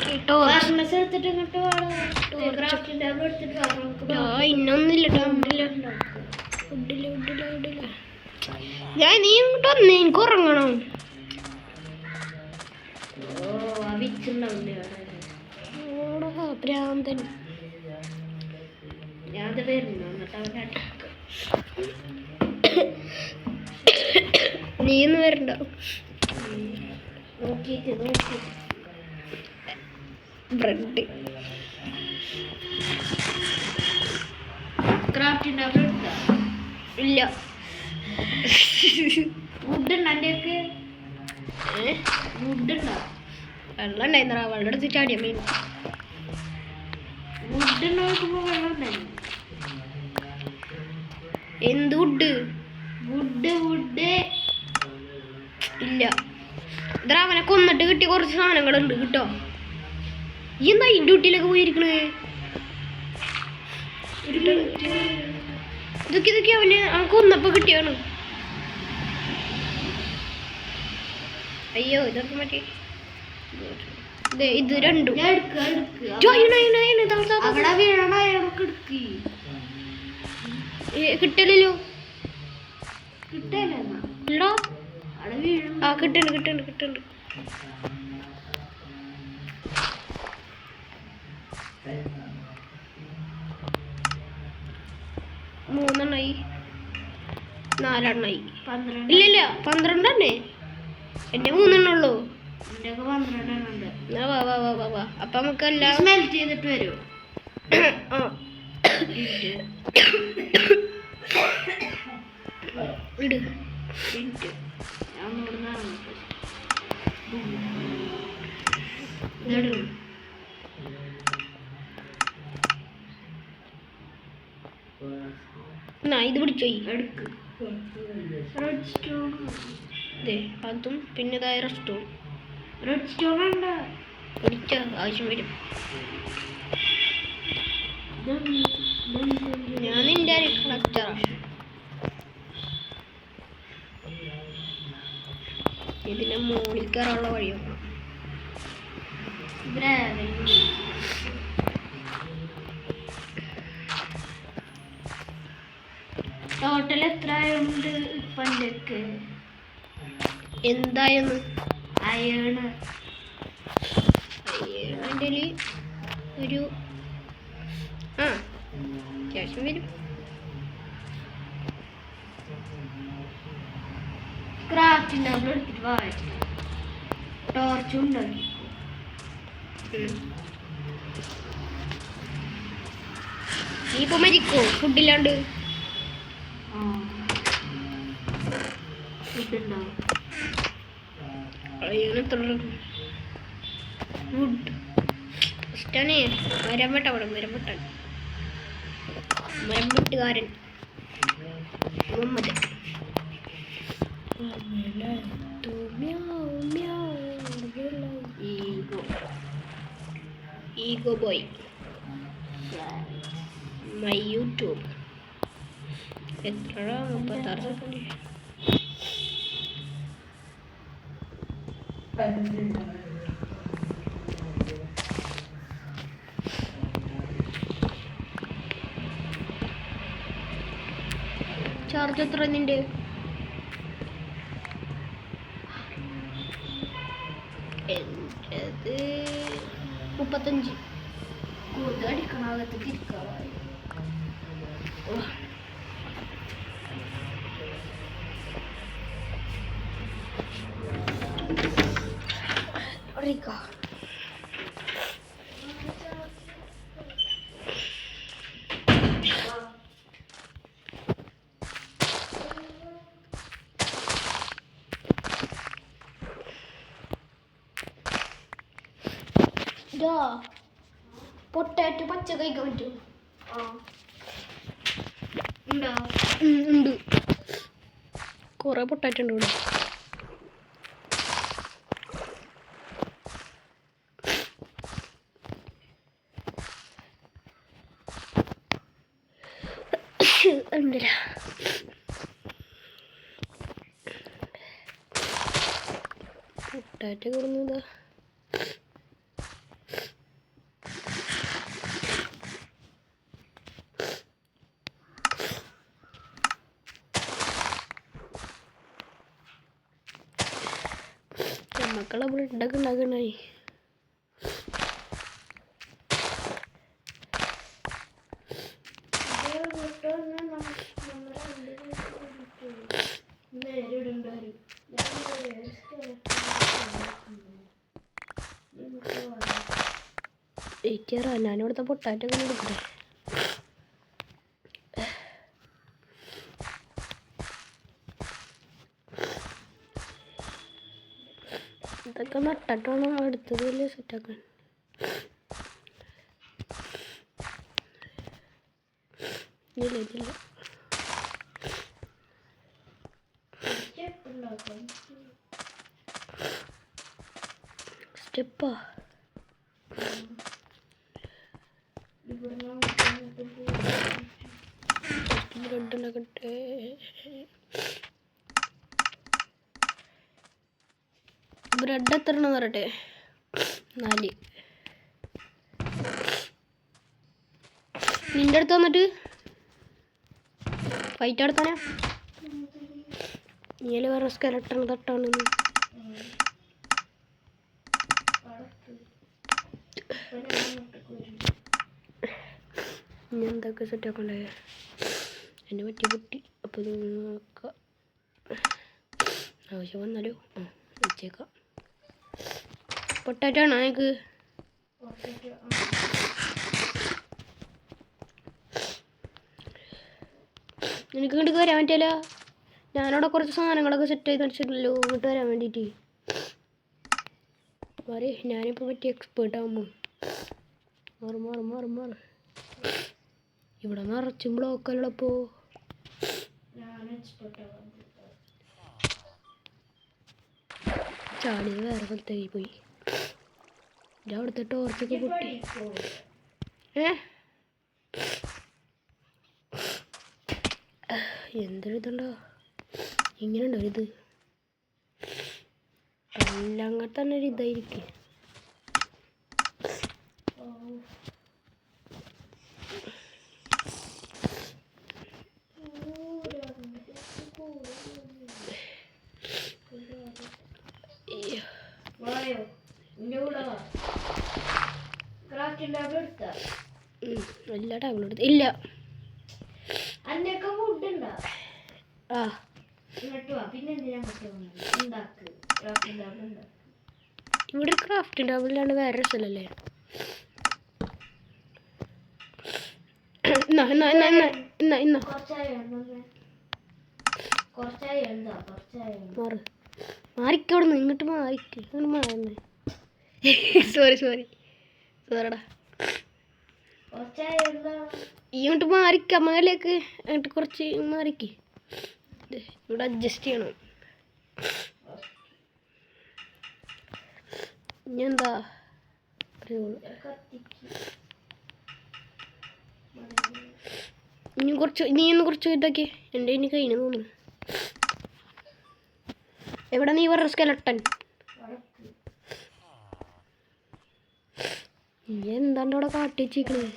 കേട്ടോ. ഫാർമസി എടുത്തിട്ട് ഇങ്ങോട്ട് വാടാ. ക്രാഫ്റ്റിംഗ് ടേബിൾ എടുത്തിട്ട് വാ. നമുക്ക് ഇന്നൊന്നില്ല ഉഡില്ല. ഞാൻ നീ ഇങ്ങോട്ട് വന്നേ, എനിക്ക് ഉറങ്ങണം. വിച്ചുണ്ടാവില്ലേ ഭ്രാന്തൻ. ഞാൻ വരുന്നു. എന്നിട്ട് അവൻ്റെ നീ ഒന്ന് വരണ്ട. നോക്കിയിട്ട് ബ്രെഡ് ക്രാഫ്റ്റിംഗ് ടേബിൾ എടുത്താ ഇല്ല. വുഡ് ഉണ്ടോ? എൻ്റെയൊക്കെ വുഡ് ഉണ്ടോ? വെള്ളം ഉണ്ടായിരുന്നടാ. വെള്ളം എടുത്ത് ചാടിയ മീൻ. വുഡ് നോക്കുമ്പോൾ വെള്ളം ഉണ്ടായിരുന്നു. എന്ത് വുഡ്? വുഡ് ഇല്ല. ഇതാ അവനെ കൊന്നിട്ട് കിട്ടിയ കുറച്ച് സാധനങ്ങളുണ്ട് കേട്ടോ. ഈ എന്താ ഇതിൻ്റെ കുട്ടിയിലൊക്കെ പോയിരിക്കണേ? ഇതൊക്കെ അവൻ കൊന്നപ്പോ കിട്ടിയാണ്. അയ്യോ ഇതൊക്കെ മറ്റേ ഇത് രണ്ടും അവിടെ വീഴണ അയാൾക്ക് എടുക്കി കിട്ടലല്ലോ. കിട്ടല്ല ഉണ്ടോ? അവിടെ വീഴണം. ആ കിട്ടുന്നുണ്ട്. മൂന്നെണ്ണായി, 4 12 ഇല്ല 12 തന്നെ. എൻ്റെ 3 ഉള്ളൂ. എൻ്റെ 12 ഉണ്ട്. വാ അപ്പൊ നമുക്ക് എല്ലാം സ്മെൽറ്റ് ചെയ്തിട്ട് വരുമോ? ഇട് മിനിറ്റ് ഞാൻ നോടുന്നതാണ് എന്നാ ഇത് പിടിച്ചോയി എടുക്ക് റെഡ് സ്റ്റോൺ അതെ അതും പിന്നെ ഇതായ സ്റ്റോൺ റെഡ് സ്റ്റോൺ ഉണ്ട് പിടിച്ച ആവശ്യം വരും. ഞാൻ നിന്റെ കളക്ടറാണ്. ഇതിനെ മുകളിൽ കയറാനുള്ള വഴിയാണ്. ടോട്ടൽ എത്ര ഉണ്ട് ഇപ്പം എൻ്റെ എന്തായെന്ന് അയേണ് എൻ്റെ ഒരു അത്യാവശ്യം വരും. ക്രാഫ്റ്റിൻ്റെ അവിടെ എടുത്തിട്ട് വായിച്ചു ടോർച്ചുണ്ട്. നീ ഇപ്പൊ മരിക്കോ ഫുഡില്ലാണ്ട്? ഫുഡുണ്ടാവും. വുഡ് ഇഷ്ടാണ്. മരം വെട്ടവിടെ മരം വെട്ടാൻ മരം വെട്ടുകാരൻ Muhammad. Ego boy my YouTube. എത്ര 36 സെക്കൻഡ്. ചാർജ് എത്ര നിന്റെ? എൻ്റെത് 35. കൂടുതൽ അടിക്കണം അകത്ത് തിരിക്കാറായി. പൊട്ടാറ്റോ പച്ച കഴിക്കാൻ പറ്റും. ഉണ്ടോ? ഉണ്ട്. കുറെ പൊട്ടാറ്റോ ഉണ്ട് ഇവിടെ. ഉണ്ടല്ല പൊട്ടാറ്റോ കൊടുന്നതാ. മക്കളെ ബ്രെഡൊക്കെ ഉണ്ടാക്കണായി. ഞാനിവിടുത്തെ പൊട്ടാറ്റോ ഒക്കെ എടുക്കട്ടെ. ഇതൊക്കെ നട്ടിട്ടാണ് അടുത്തത് വലിയ സെറ്റാക്കാൻ. ഇല്ല സ്റ്റെപ്പാ ബ്രെഡ് ഉണ്ടാക്കട്ടെ. ബ്രെഡ് എത്ര എണ്ണം പറയട്ടെ? 4. നിന്റെ അടുത്ത് വന്നിട്ട് ഫൈറ്റ് എടുത്താനാ? നീല് വേറെ സ്കെലട്ടൺ തട്ടാണ്. ഇനി എന്തൊക്കെ സെറ്റാക്കണ്ടേ? എന്നെ പറ്റിയ പൊട്ടി. അപ്പോൾ ഇത് നോക്കാം. ആവശ്യം വന്നാലോ വെച്ചേക്കാം. പൊട്ടാറ്റോ ആണോ എനിക്ക്? എനിക്ക് ഇങ്ങോട്ട് വരാൻ പറ്റില്ല. ഞാനവിടെ കുറച്ച് സാധനങ്ങളൊക്കെ സെറ്റ് ചെയ്ത് വെച്ചിട്ടില്ലല്ലോ ഇങ്ങോട്ട് വരാൻ വേണ്ടിയിട്ട്. മാറി ഞാനിപ്പോൾ പറ്റിയ എക്സ്പേർട്ട് ആകുമ്പോൾ മാറ് ഇവിടെ നിറച്ചും ബ്ലോക്കല്ലപ്പോൾ. ചാടിയത് വേറെ സ്ഥലത്തേക്ക് പോയി. ഞാൻ അവിടുത്തെ ടോർച്ചൊക്കെ പൊട്ടി. എന്തൊരു ഇതുണ്ടോ, ഇങ്ങനെ ഉണ്ടോ ഇത്? അല്ല അങ്ങനെ തന്നെ ഒരു ഇതായിരിക്കും. എല്ലാ ടേബിളും എടുത്ത് ഇല്ല. ആ ഇവിടെ ക്രാഫ്റ്റിംഗ് ടേബിളിലാണ്ട് വേറെ രസമല്ലേ. മാറിക്കോടുന്നു ഇങ്ങോട്ട് മാറിക്ക്. അങ്ങനെ മാറുന്നേ. സോറിടാ. ഇങ്ങോട്ട് മാറിക്ക മേലേക്ക്. എന്നിട്ട് കുറച്ച് മാറിക്ക്. ഇവിടെ അഡ്ജസ്റ്റ് ചെയ്യണം. ഇനി എന്താ നീ ഒന്ന് കുറച്ച് ഇതാക്കി. എൻ്റെ ഇനി കഴിഞ്ഞു തോന്നുന്നു. എവിടെ നീ പറഞ്ഞ സ്കെലട്ടൻ? നീ എന്താണ്ട് അവിടെ കാട്ടി വെച്ചിരിക്കണേ?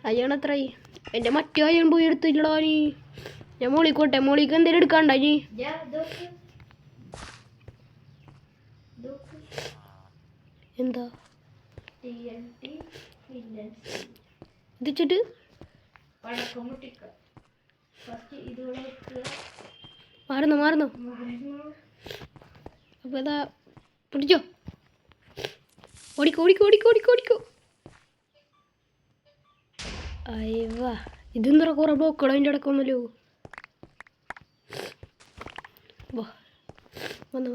അയ്യാണ് എത്രയായി? എൻ്റെ മറ്റേ അയ്യൺ പോയി എടുത്തില്ലടാ നീ. ഞാൻ മോളിക്കോട്ടെ. മോളിക്ക് എന്തെങ്കിലും എടുക്കാണ്ട നീ? എന്താ ഇതിച്ചിട്ട് മാറുന്നു. അപ്പൊ ഏതാ പിടിച്ചോ. ഓടിക്കോ. അയ്യവാ, ഇതെന്താ കുറെ ബ്ലോക്കുകളോ അതിൻ്റെ ഇടയ്ക്കൊന്നല്ലോ. വന്നു.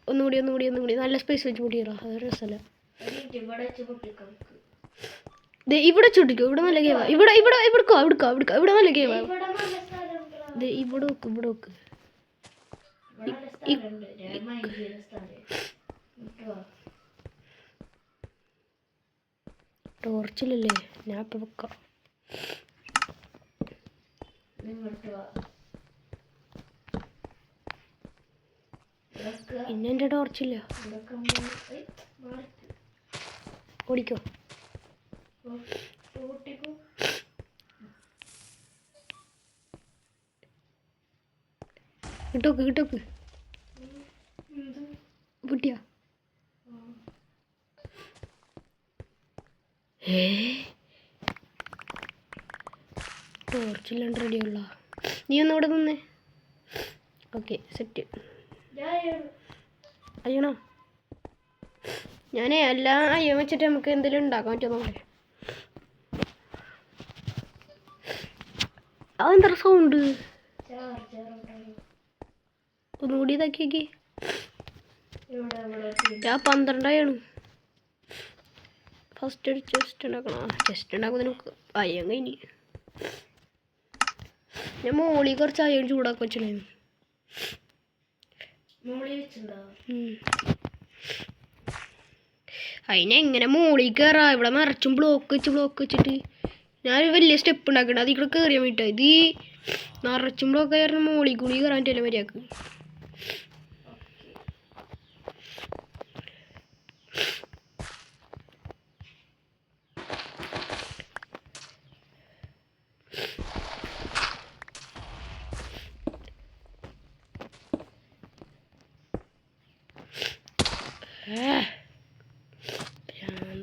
ഒന്നുകൂടി നല്ല സ്പേസ് വെച്ച് പൊട്ടിക്കറ. അത് രസമല്ല. ഇവിടെ ചുട്ടിക്കോ. ഇവിടെ നല്ല ഗെയിമാ. ഇവിടെ നല്ല ഗെയിമാ. ഇവിടെ വെക്ക്. ടോർച്ചിലല്ലേ, ഞാൻ ഇപ്പം വെക്കാം. പിന്നെ എൻ്റെ ടോർച്ചില്ല. ഓടിക്കോ. കിട്ടോക്ക്. പൊട്ടിയാ? ടോർച്ചില്ലാണ്ട് റെഡിയുള്ള. നീ ഒന്നുകൂടെ നിന്നേ. Okay set. അയ്യണോ? ഞാനേ എല്ലാം അയ്യോ വെച്ചിട്ട് നമുക്ക് എന്തെങ്കിലും ഉണ്ടാക്കാൻ പറ്റുമോ നോക്കേ. അതെന്താ സൗണ്ട്? ഒന്നുകൂടി ഇതാക്കിയേക്ക്. ഞാൻ 12 ഫസ്റ്റ് ഒരു ചെസ്റ്റ് ഉണ്ടാക്കണം. ചെസ്റ്റ് ഉണ്ടാക്കുന്നതിന് അയ്യം കഴിഞ്ഞ്. ഞാൻ മോളി കുറച്ച് അയ്യം ചൂടാക്കി വെച്ചിട്ടുണ്ടായിരുന്നു. അതിനെങ്ങനെ മോളിൽ കയറാ? ഇവിടെ നിറച്ചും ബ്ലോക്ക് വെച്ചിട്ട് ഞാനൊരു വലിയ സ്റ്റെപ്പ് ഉണ്ടാക്കണം. അതിൽ കൂടെ കയറിയാൻ വേണ്ടിട്ടാ. ഇത് നിറച്ചും ബ്ലോക്ക് ആയിരുന്നു. മോളിൽ കൂടി കയറാൻ പറ്റില്ല മര്യാദക്ക്.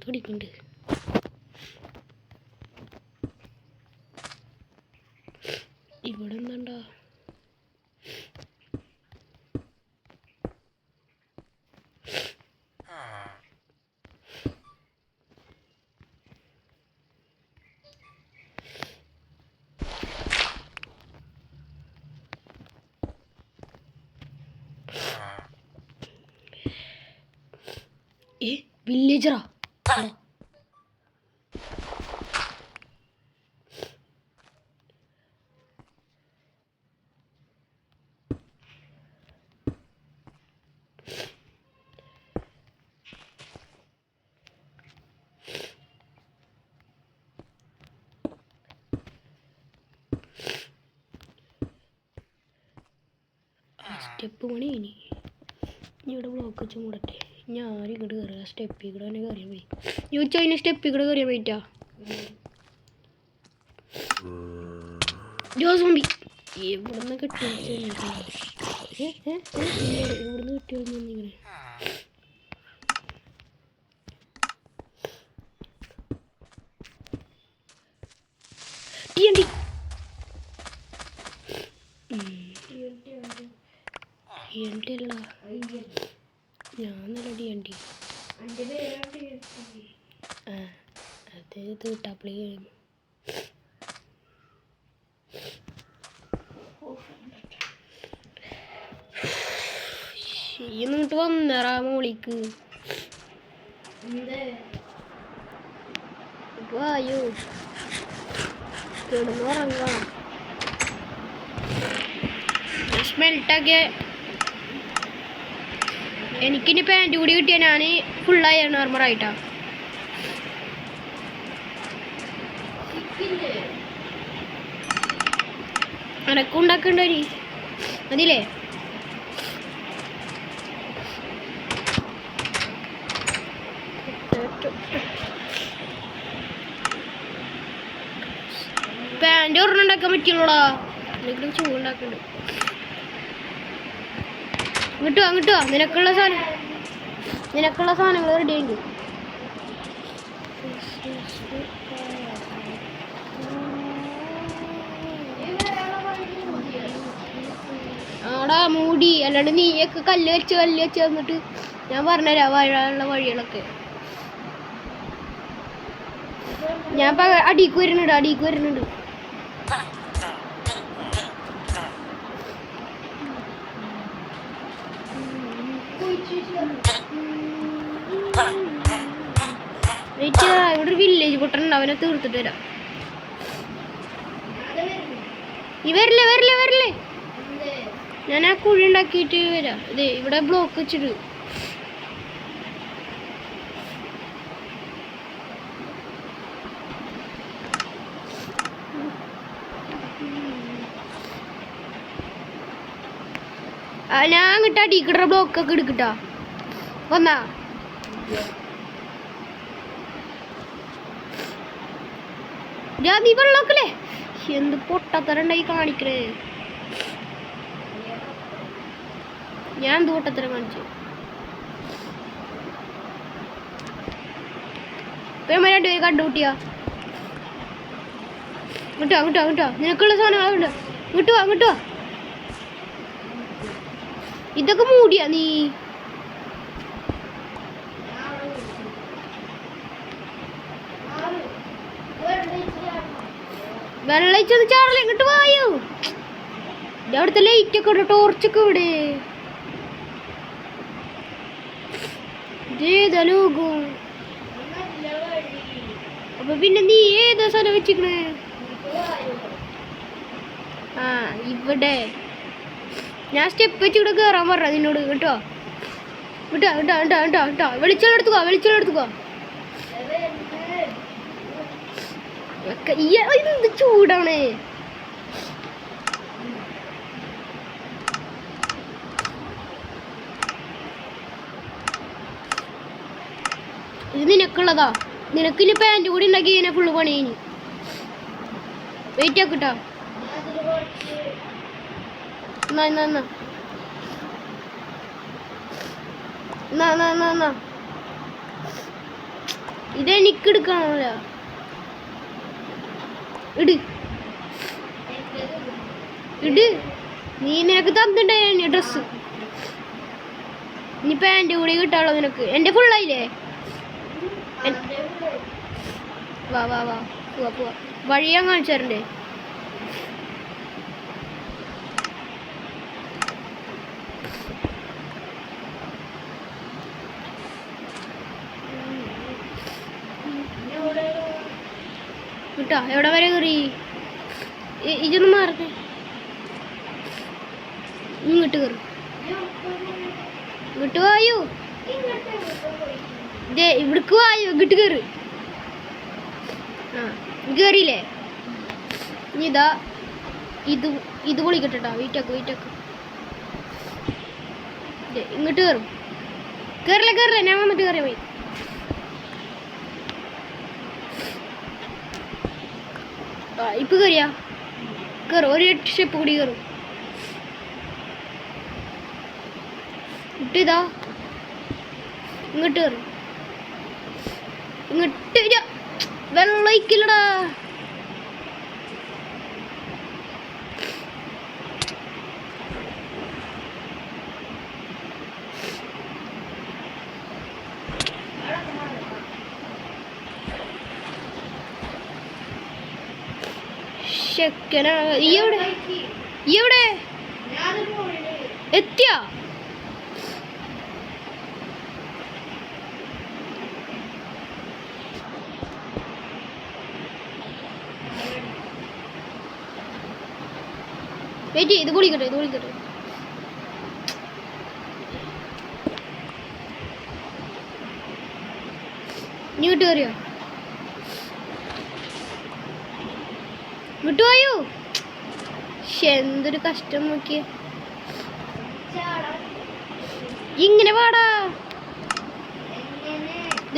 പിടിക്കുന്നുണ്ട്. ഇവിടെ എന്താ വില്ലേജറാ സ്റ്റെപ്പ് പണി ഇനി ഇവിടെ ബ്ലോക്ക് വെച്ച് മൂടട്ടെ. ഞാൻ ഇങ്ങോട്ട് കയറുക സ്റ്റെപ്പിൽ കൂടെ തന്നെ കയറിയാൽ പോയി. ചോദിച്ചാൽ അതിന് സ്റ്റെപ്പിൽ കൂടെ കയറിയാൽ പോയിട്ടാ ജോസോമ്പി ഇവിടുന്ന് കിട്ടി ഇവിടുന്ന് കിട്ടിയൊന്നിങ്ങനെ TNT അല്ല ഞാൻ നല്ല TNT അത് തീട്ടാപ്പിളി കഴിയുമ്പോൾ എന്നിട്ട് വന്നറാ മോളിക്ക് വായോ കിടന്നുറങ്ങാം. സ്മെൽട്ടൊക്കെ എനിക്കിനി പാൻറ് കൂടി കിട്ടിയാൽ ഞാൻ ഫുള്ളായി നോർമലായിട്ടാ. അനക്കുണ്ടാക്കണ്ടരി അതില്ലേ പാൻറ് ഒരെണ്ണം ഉണ്ടാക്കാൻ പറ്റുള്ളൂടാ. എന്തെങ്കിലും ചൂടുണ്ടാക്കണ്ട്. അങ്ങോട്ടോ നിനക്കുള്ള സാധനങ്ങൾ റെഡി ആയിട്ട് ആടാ മൂടി. അല്ലാണ്ട് നീയൊക്കെ കല്ല് വെച്ച് തന്നിട്ട് ഞാൻ പറഞ്ഞുതരാം വഴാനുള്ള വഴികളൊക്കെ. ഞാൻ അടിക്ക് വരുന്നുണ്ട്. ഇവിടെ ഒരു വില്ലേജ് പൊട്ടനുണ്ട്, അവനെ തീർത്തിട്ട് വരാം. ഈ വരില്ലേ ഞാൻ ആ കുഴി ഉണ്ടാക്കിയിട്ട് വരാം. ഇതേ ഇവിടെ ബ്ലോക്ക് വെച്ചിട്ട് ഞാൻ അങ്ങോട്ട് അടിക്കട ബ്ലോക്കൊക്കെ എടുക്കട്ടാ. വന്നാ നീ വെള്ളമൊക്കെ എന്ത് പൊട്ടത്തരം ഉണ്ടായി കാണിക്കണേ. ഞാൻ എന്ത് പൊട്ടത്തരം കാണിച്ചു? രണ്ടുപേര് കണ്ടുകൂട്ടിയാ. അങ്ങോട്ടോ നിനക്കുള്ള സാധനങ്ങളുണ്ട്. അങ്ങോട്ടോ ഇതൊക്കെ മൂടിയാ നീ? വെള്ളയിച്ചത് ചാടല. ഇങ്ങോട്ട് വായോ. അവിടുത്തെ ലൈറ്റ് ഒക്കെ ഉണ്ട്, ടോർച്ചൊക്കെ ഇവിടെ. ലോകം അപ്പൊ പിന്നെ നീ ഏതാ സ്ഥലം വെച്ചിക്കണേ? ആ ഇവിടെ ഞാൻ സ്റ്റെപ്പ് വെച്ച് ഇവിടെ കയറാൻ പറഞ്ഞ നിന്നോട് കേട്ടോ. വെളിച്ചെണ്ണം എടുത്തുക്കോ. ഇത് ചൂടാണ്. ഇത് നിനക്കുള്ളതാ. നിനക്കിനി പാൻറ് കൂടി ഉണ്ടാക്കി കഴിഞ്ഞാൽ ഫുള്ള് പണി കഴിഞ്ഞു. വെയിറ്റ് ആക്കട്ടോ. ഇതെനിക്ക് എടുക്കണല്ലോ. ഇട് നീ നിനക്ക് തന്നിട്ടുണ്ടായി ഡ്രസ്സ്. ഇനി പാൻറ് കൂടി കിട്ടാളോ നിനക്ക്. എൻ്റെ ഫുള്ളായില്ലേ? വാ പോവാ. വഴി ഞാൻ കാണിച്ചു തരണ്ടേ? കിട്ടാ എവിടെ വരെ കയറി ഇതൊന്നും മാറട്ടെ ഇങ്ങോട്ട് കയറും ഇങ്ങോട്ട് വായു ഇതേ ഇവിടേക്ക് വായു ഇങ്ങോട്ട് കയറി ആ കയറിയില്ലേ ഇനി ഇതാ ഇത് പൊളിക്കട്ടെട്ടാ വെയിറ്റാക്ക് ഇങ്ങോട്ട് കയറും കയറില്ല ഞാൻ വന്നിട്ട് കയറിയാ മതി ആ ഇപ്പം കയറിയാ കയറും ഒരു സ്റ്റെപ്പ് കൂടി കയറും ഇതാ ഇങ്ങോട്ട് കയറും ഇങ്ങോട്ട് വെള്ളം ഒഴിക്കില്ലടാ ചെക്കനാ ഈ എവിടെ എത്തിയാ വെയിറ്റ് ഇത് പൊളിക്കട്ടെ ഇനി വിട്ട് കയറിയോ വിട്ടുപോയോ എന്തൊരു കഷ്ടം നോക്കിയേ ഇങ്ങനെ വാടാ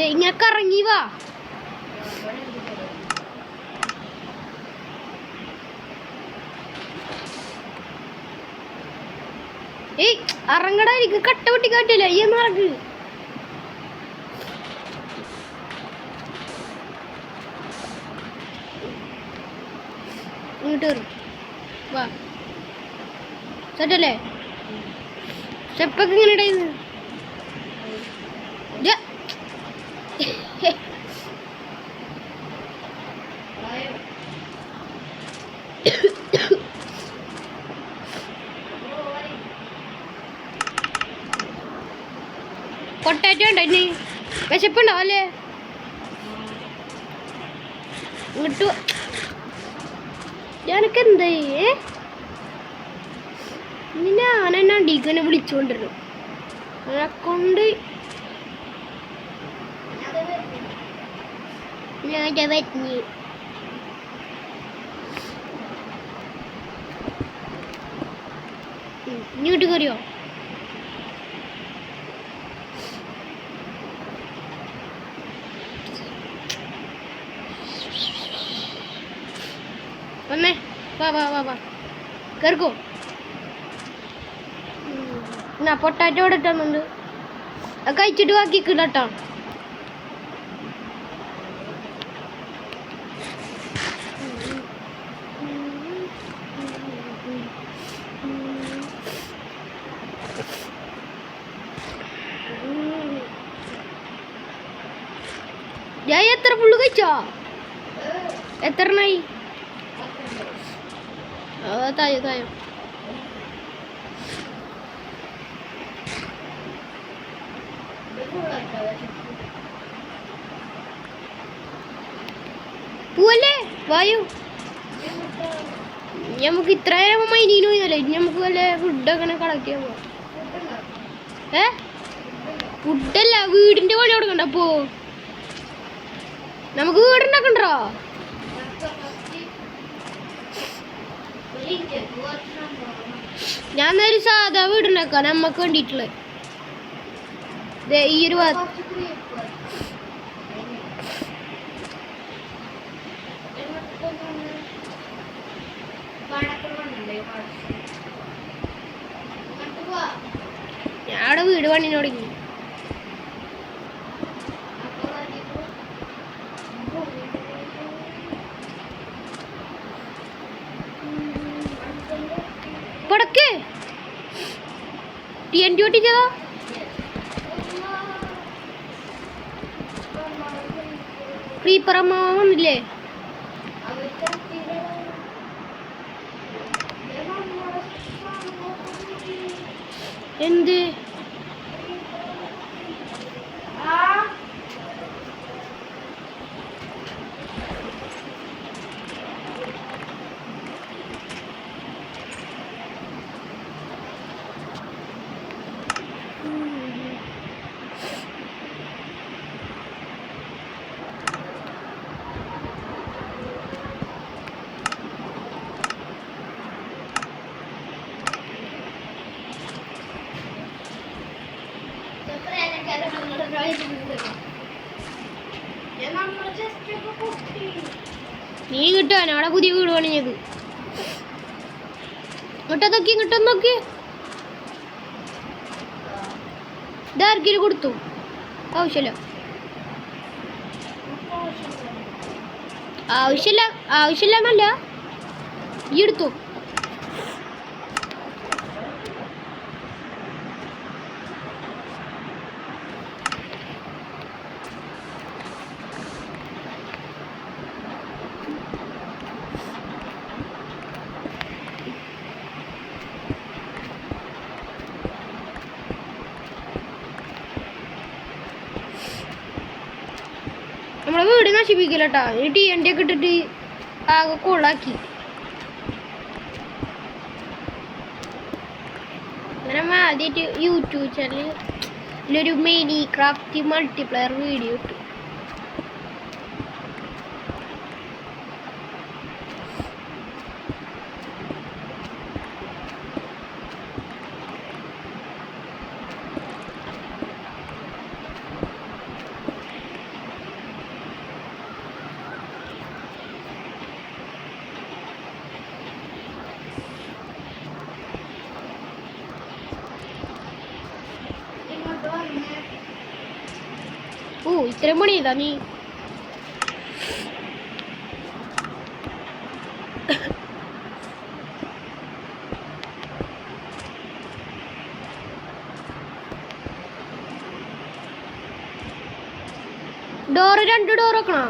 ഇങ്ങനെ കറങ്ങി വാ ഏയ് അറങ്ങടാ എനിക്ക് കട്ട പൊട്ടി കാട്ടില്ല ഈ നടക്ക് ഇങ്ങോട്ട് വരും വാ സെറ്റല്ലേ സ്റ്റെപ്പൊക്കെ ഇങ്ങനെ ഇടയുന്നു പൊട്ടാറ്റോ ഉണ്ടോ ഇനി വിശപ്പുണ്ടാവും അല്ലേ ഇങ്ങോട്ട് ഞാനൊക്കെ എന്താ ഞാനെന്നാ ഡീക്കനെ വിളിച്ചുകൊണ്ടിരുന്നു കൊണ്ട് ഇങ്ങോട്ട് കയറിയോ വന്നേ വാ കയറിക്കോ എന്നാ പൊട്ടാറ്റോ ഇവിടെ ഇട്ടുന്നുണ്ട് അത് കഴിച്ചിട്ട് ബാക്കി കിടട്ടോ ഞാൻ എത്ര ഫുള്ള് കഴിച്ചോ എത്ര എണ്ണായി തായോ പൂവല്ലേ വായു നമുക്ക് ഇത്ര മൈനീന് പോയല്ലേ നമുക്ക് വല്ല ഫുഡൊക്കെ കളക്ട് ചെയ്യാൻ പോവാം ഫുഡല്ല വീടിന്റെ പണി കൊടുക്കണ്ട അപ്പോ നമുക്ക് വീടുണ്ടാക്കണ്ടോ ഞാൻ ഒരു സാധാ വീടുണ്ടാക്കാം നമ്മക്ക് വേണ്ടിട്ടുള്ളത് ഈ ഒരു ഞാൻ അവിടെ വീട് പണി തുടങ്ങി പടക്കേ TNT ഒട്ടിച്ചതാ ക്രീപ്പർ അമ്മ വന്നില്ലേ എന്ത് നീ കിട്ടാൻ അവിടെ പുതിയ വീട് പണിഞ്ഞത് ഇങ്ങോട്ട് നോക്കി ഇതാർക്കെങ്കിലും കൊടുത്തു ആവശ്യമില്ലെന്നല്ല ഈ എടുത്തു നമ്മളെ വീട് നശിപ്പിക്കില്ലട്ടാ TNT ഒക്കെ ഇട്ടിട്ട് ആകെ കൊളാക്കി അങ്ങനെ ആദ്യമായിട്ട് യൂട്യൂബ് ചാനലിലൊരു മിനി ക്രാഫ്റ്റ് മൾട്ടിപ്ലെയർ വീഡിയോ ഇട്ടു. ഇത്രയും പണി ചെയ്താ നീ? രണ്ട് ഡോർ വെക്കണോ?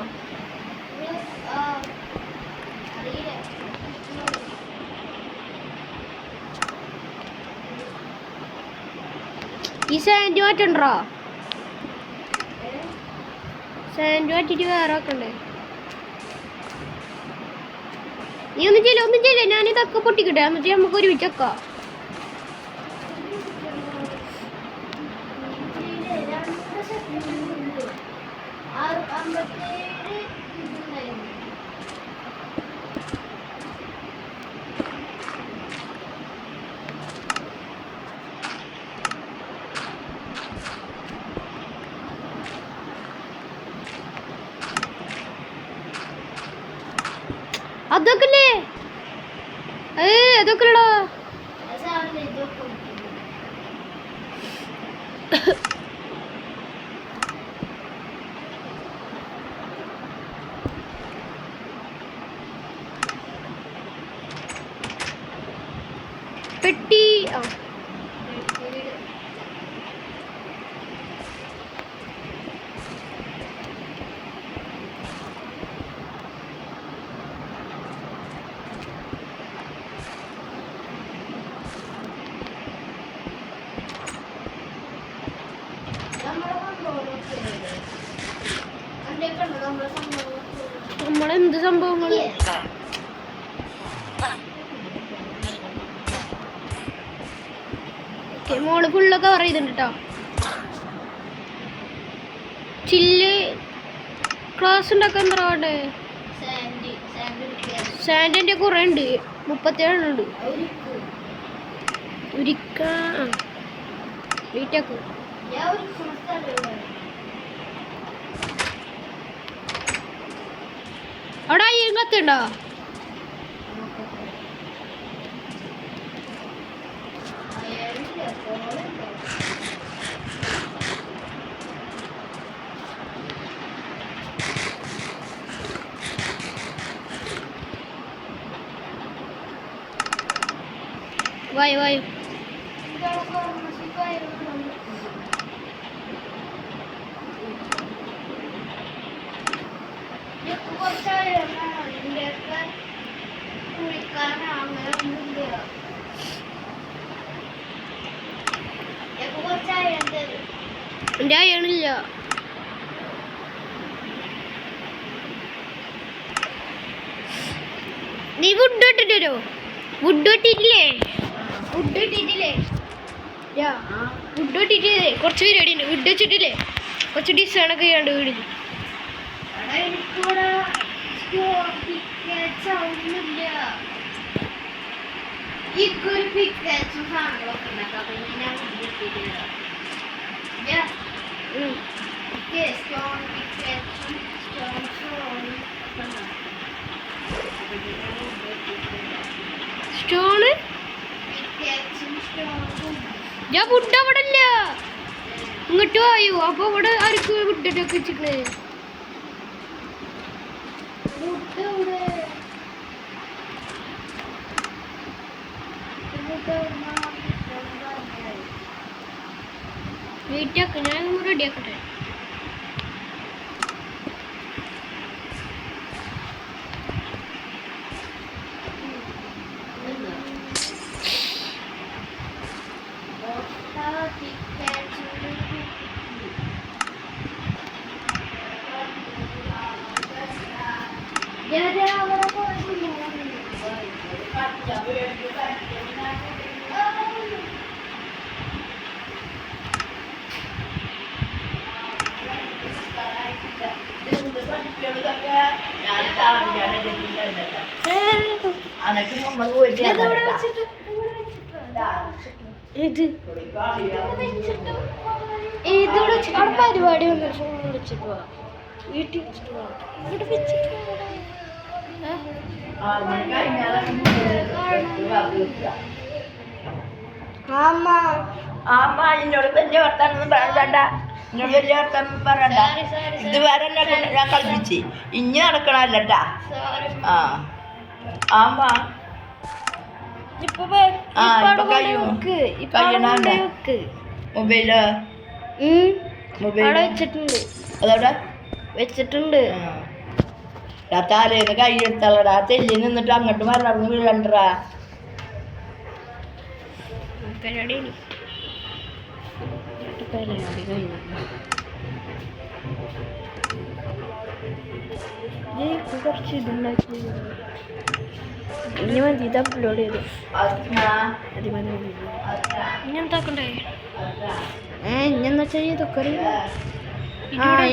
ഈ സാൻഡ് മാറ്റണ്ടോ? സാൻഡ് മാറ്റിട്ട് വേറെ വെക്കണ്ടേ? നീ ഒന്നും ചെയ്യില്ല ഞാനിതൊക്കെ പൊട്ടിക്കട്ടെ എന്നിട്ട് നമുക്ക് ഒരുമിച്ച് വെക്കാം. അതൊക്കെ അതൊക്കെടാ പെട്ടി. നമ്മളെന്ത് സംഭവങ്ങൾ മോള് ഫുള്ളൊക്കെ കവർ ചെയ്തിട്ടുണ്ട് കേട്ടോ. ചില്ല് ക്ലാസ് ഉണ്ടാക്കാൻ എന്താ വേണ്ടേ? സാൻഡിൻ്റെ കുറേ ഉണ്ട്, 37 ഉണ്ട്. വീട്ടാക്ക് അവിടെ അയ്യം കത്തുണ്ടോ? വായു എൻ്റെ അയണില്ല. നീ വുഡ് ഇട്ടിട്ടോ? വുഡ് ഇട്ടിട്ടില്ലേ? കുറച്ച് പരിപാടി ഉണ്ട്. വുഡ് വെച്ചിട്ടില്ലേ കുറച്ച് ഡിസൈനൊക്കെ ചെയ്യാണ്ട് വീടിന്. സ്റ്റോണ് ഞാൻ ഫുഡ് അവിടെ ഇല്ല, ഇങ്ങോട്ട് പോയോ. അപ്പൊ ഇവിടെ ആർക്ക് ഫുഡൊക്കെ വെച്ചിട്ട് വെയിറ്റ് ആക്ക, ഞാൻ റെഡി ആക്കട്ടെ. ഇത് ഇതിവിടെ അവിടെ പരിപാടി വന്നിട്ട് ഫോൺ വിളിച്ചിട്ട് പോവാ, വീട്ടിൽ വെച്ചിട്ട് പോവാ, ഇവിടെ വെച്ചിട്ട് ആമ്മ എന്നോട് വലിയ വർത്താനൊന്നും പറയണ്ട, എന്നോട് വലിയ വർത്താനൊന്നും പറയണ്ട. ഇതുവരെ ഞാൻ കളിപ്പിച്ച് ഇനി നടക്കണല്ലട്ടാ. ആ ആമ്മ മൊബൈല് വെച്ചിട്ടുണ്ട്, അതവിടെ വെച്ചിട്ടുണ്ട്. താലേന്ന് കൈ എടുത്തല്ലടാ, തെല്ലി നിന്നിട്ട് അങ്ങോട്ട് മലർന്ന് വീഴണ്ടടാ. കുറച്ച് ഇതുണ്ടാക്കി ഇനി മതി, ഇത് അപ്ലോഡ് ചെയ്തു. ഇനി എന്താക്കണ്ടേ? ഇനിയെന്താ വെച്ചാൽ ഇതൊക്കെ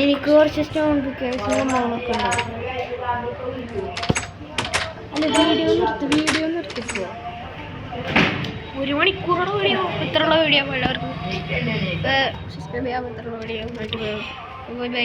എനിക്ക് കുറച്ച് സ്റ്റോൺ പിക്കേഴ്സ് സംഭവങ്ങളൊക്കെ ഉണ്ടാവും. അല്ല വീഡിയോ നിർത്തിപ്പോ 1 മണിക്കൂറുള്ള വീഡിയോ, ഇത്രയുള്ള വീഡിയോ എല്ലാവർക്കും സബ്സ്ക്രൈബ് ചെയ്യാൻ, ഇത്രയുള്ള വീഡിയോ.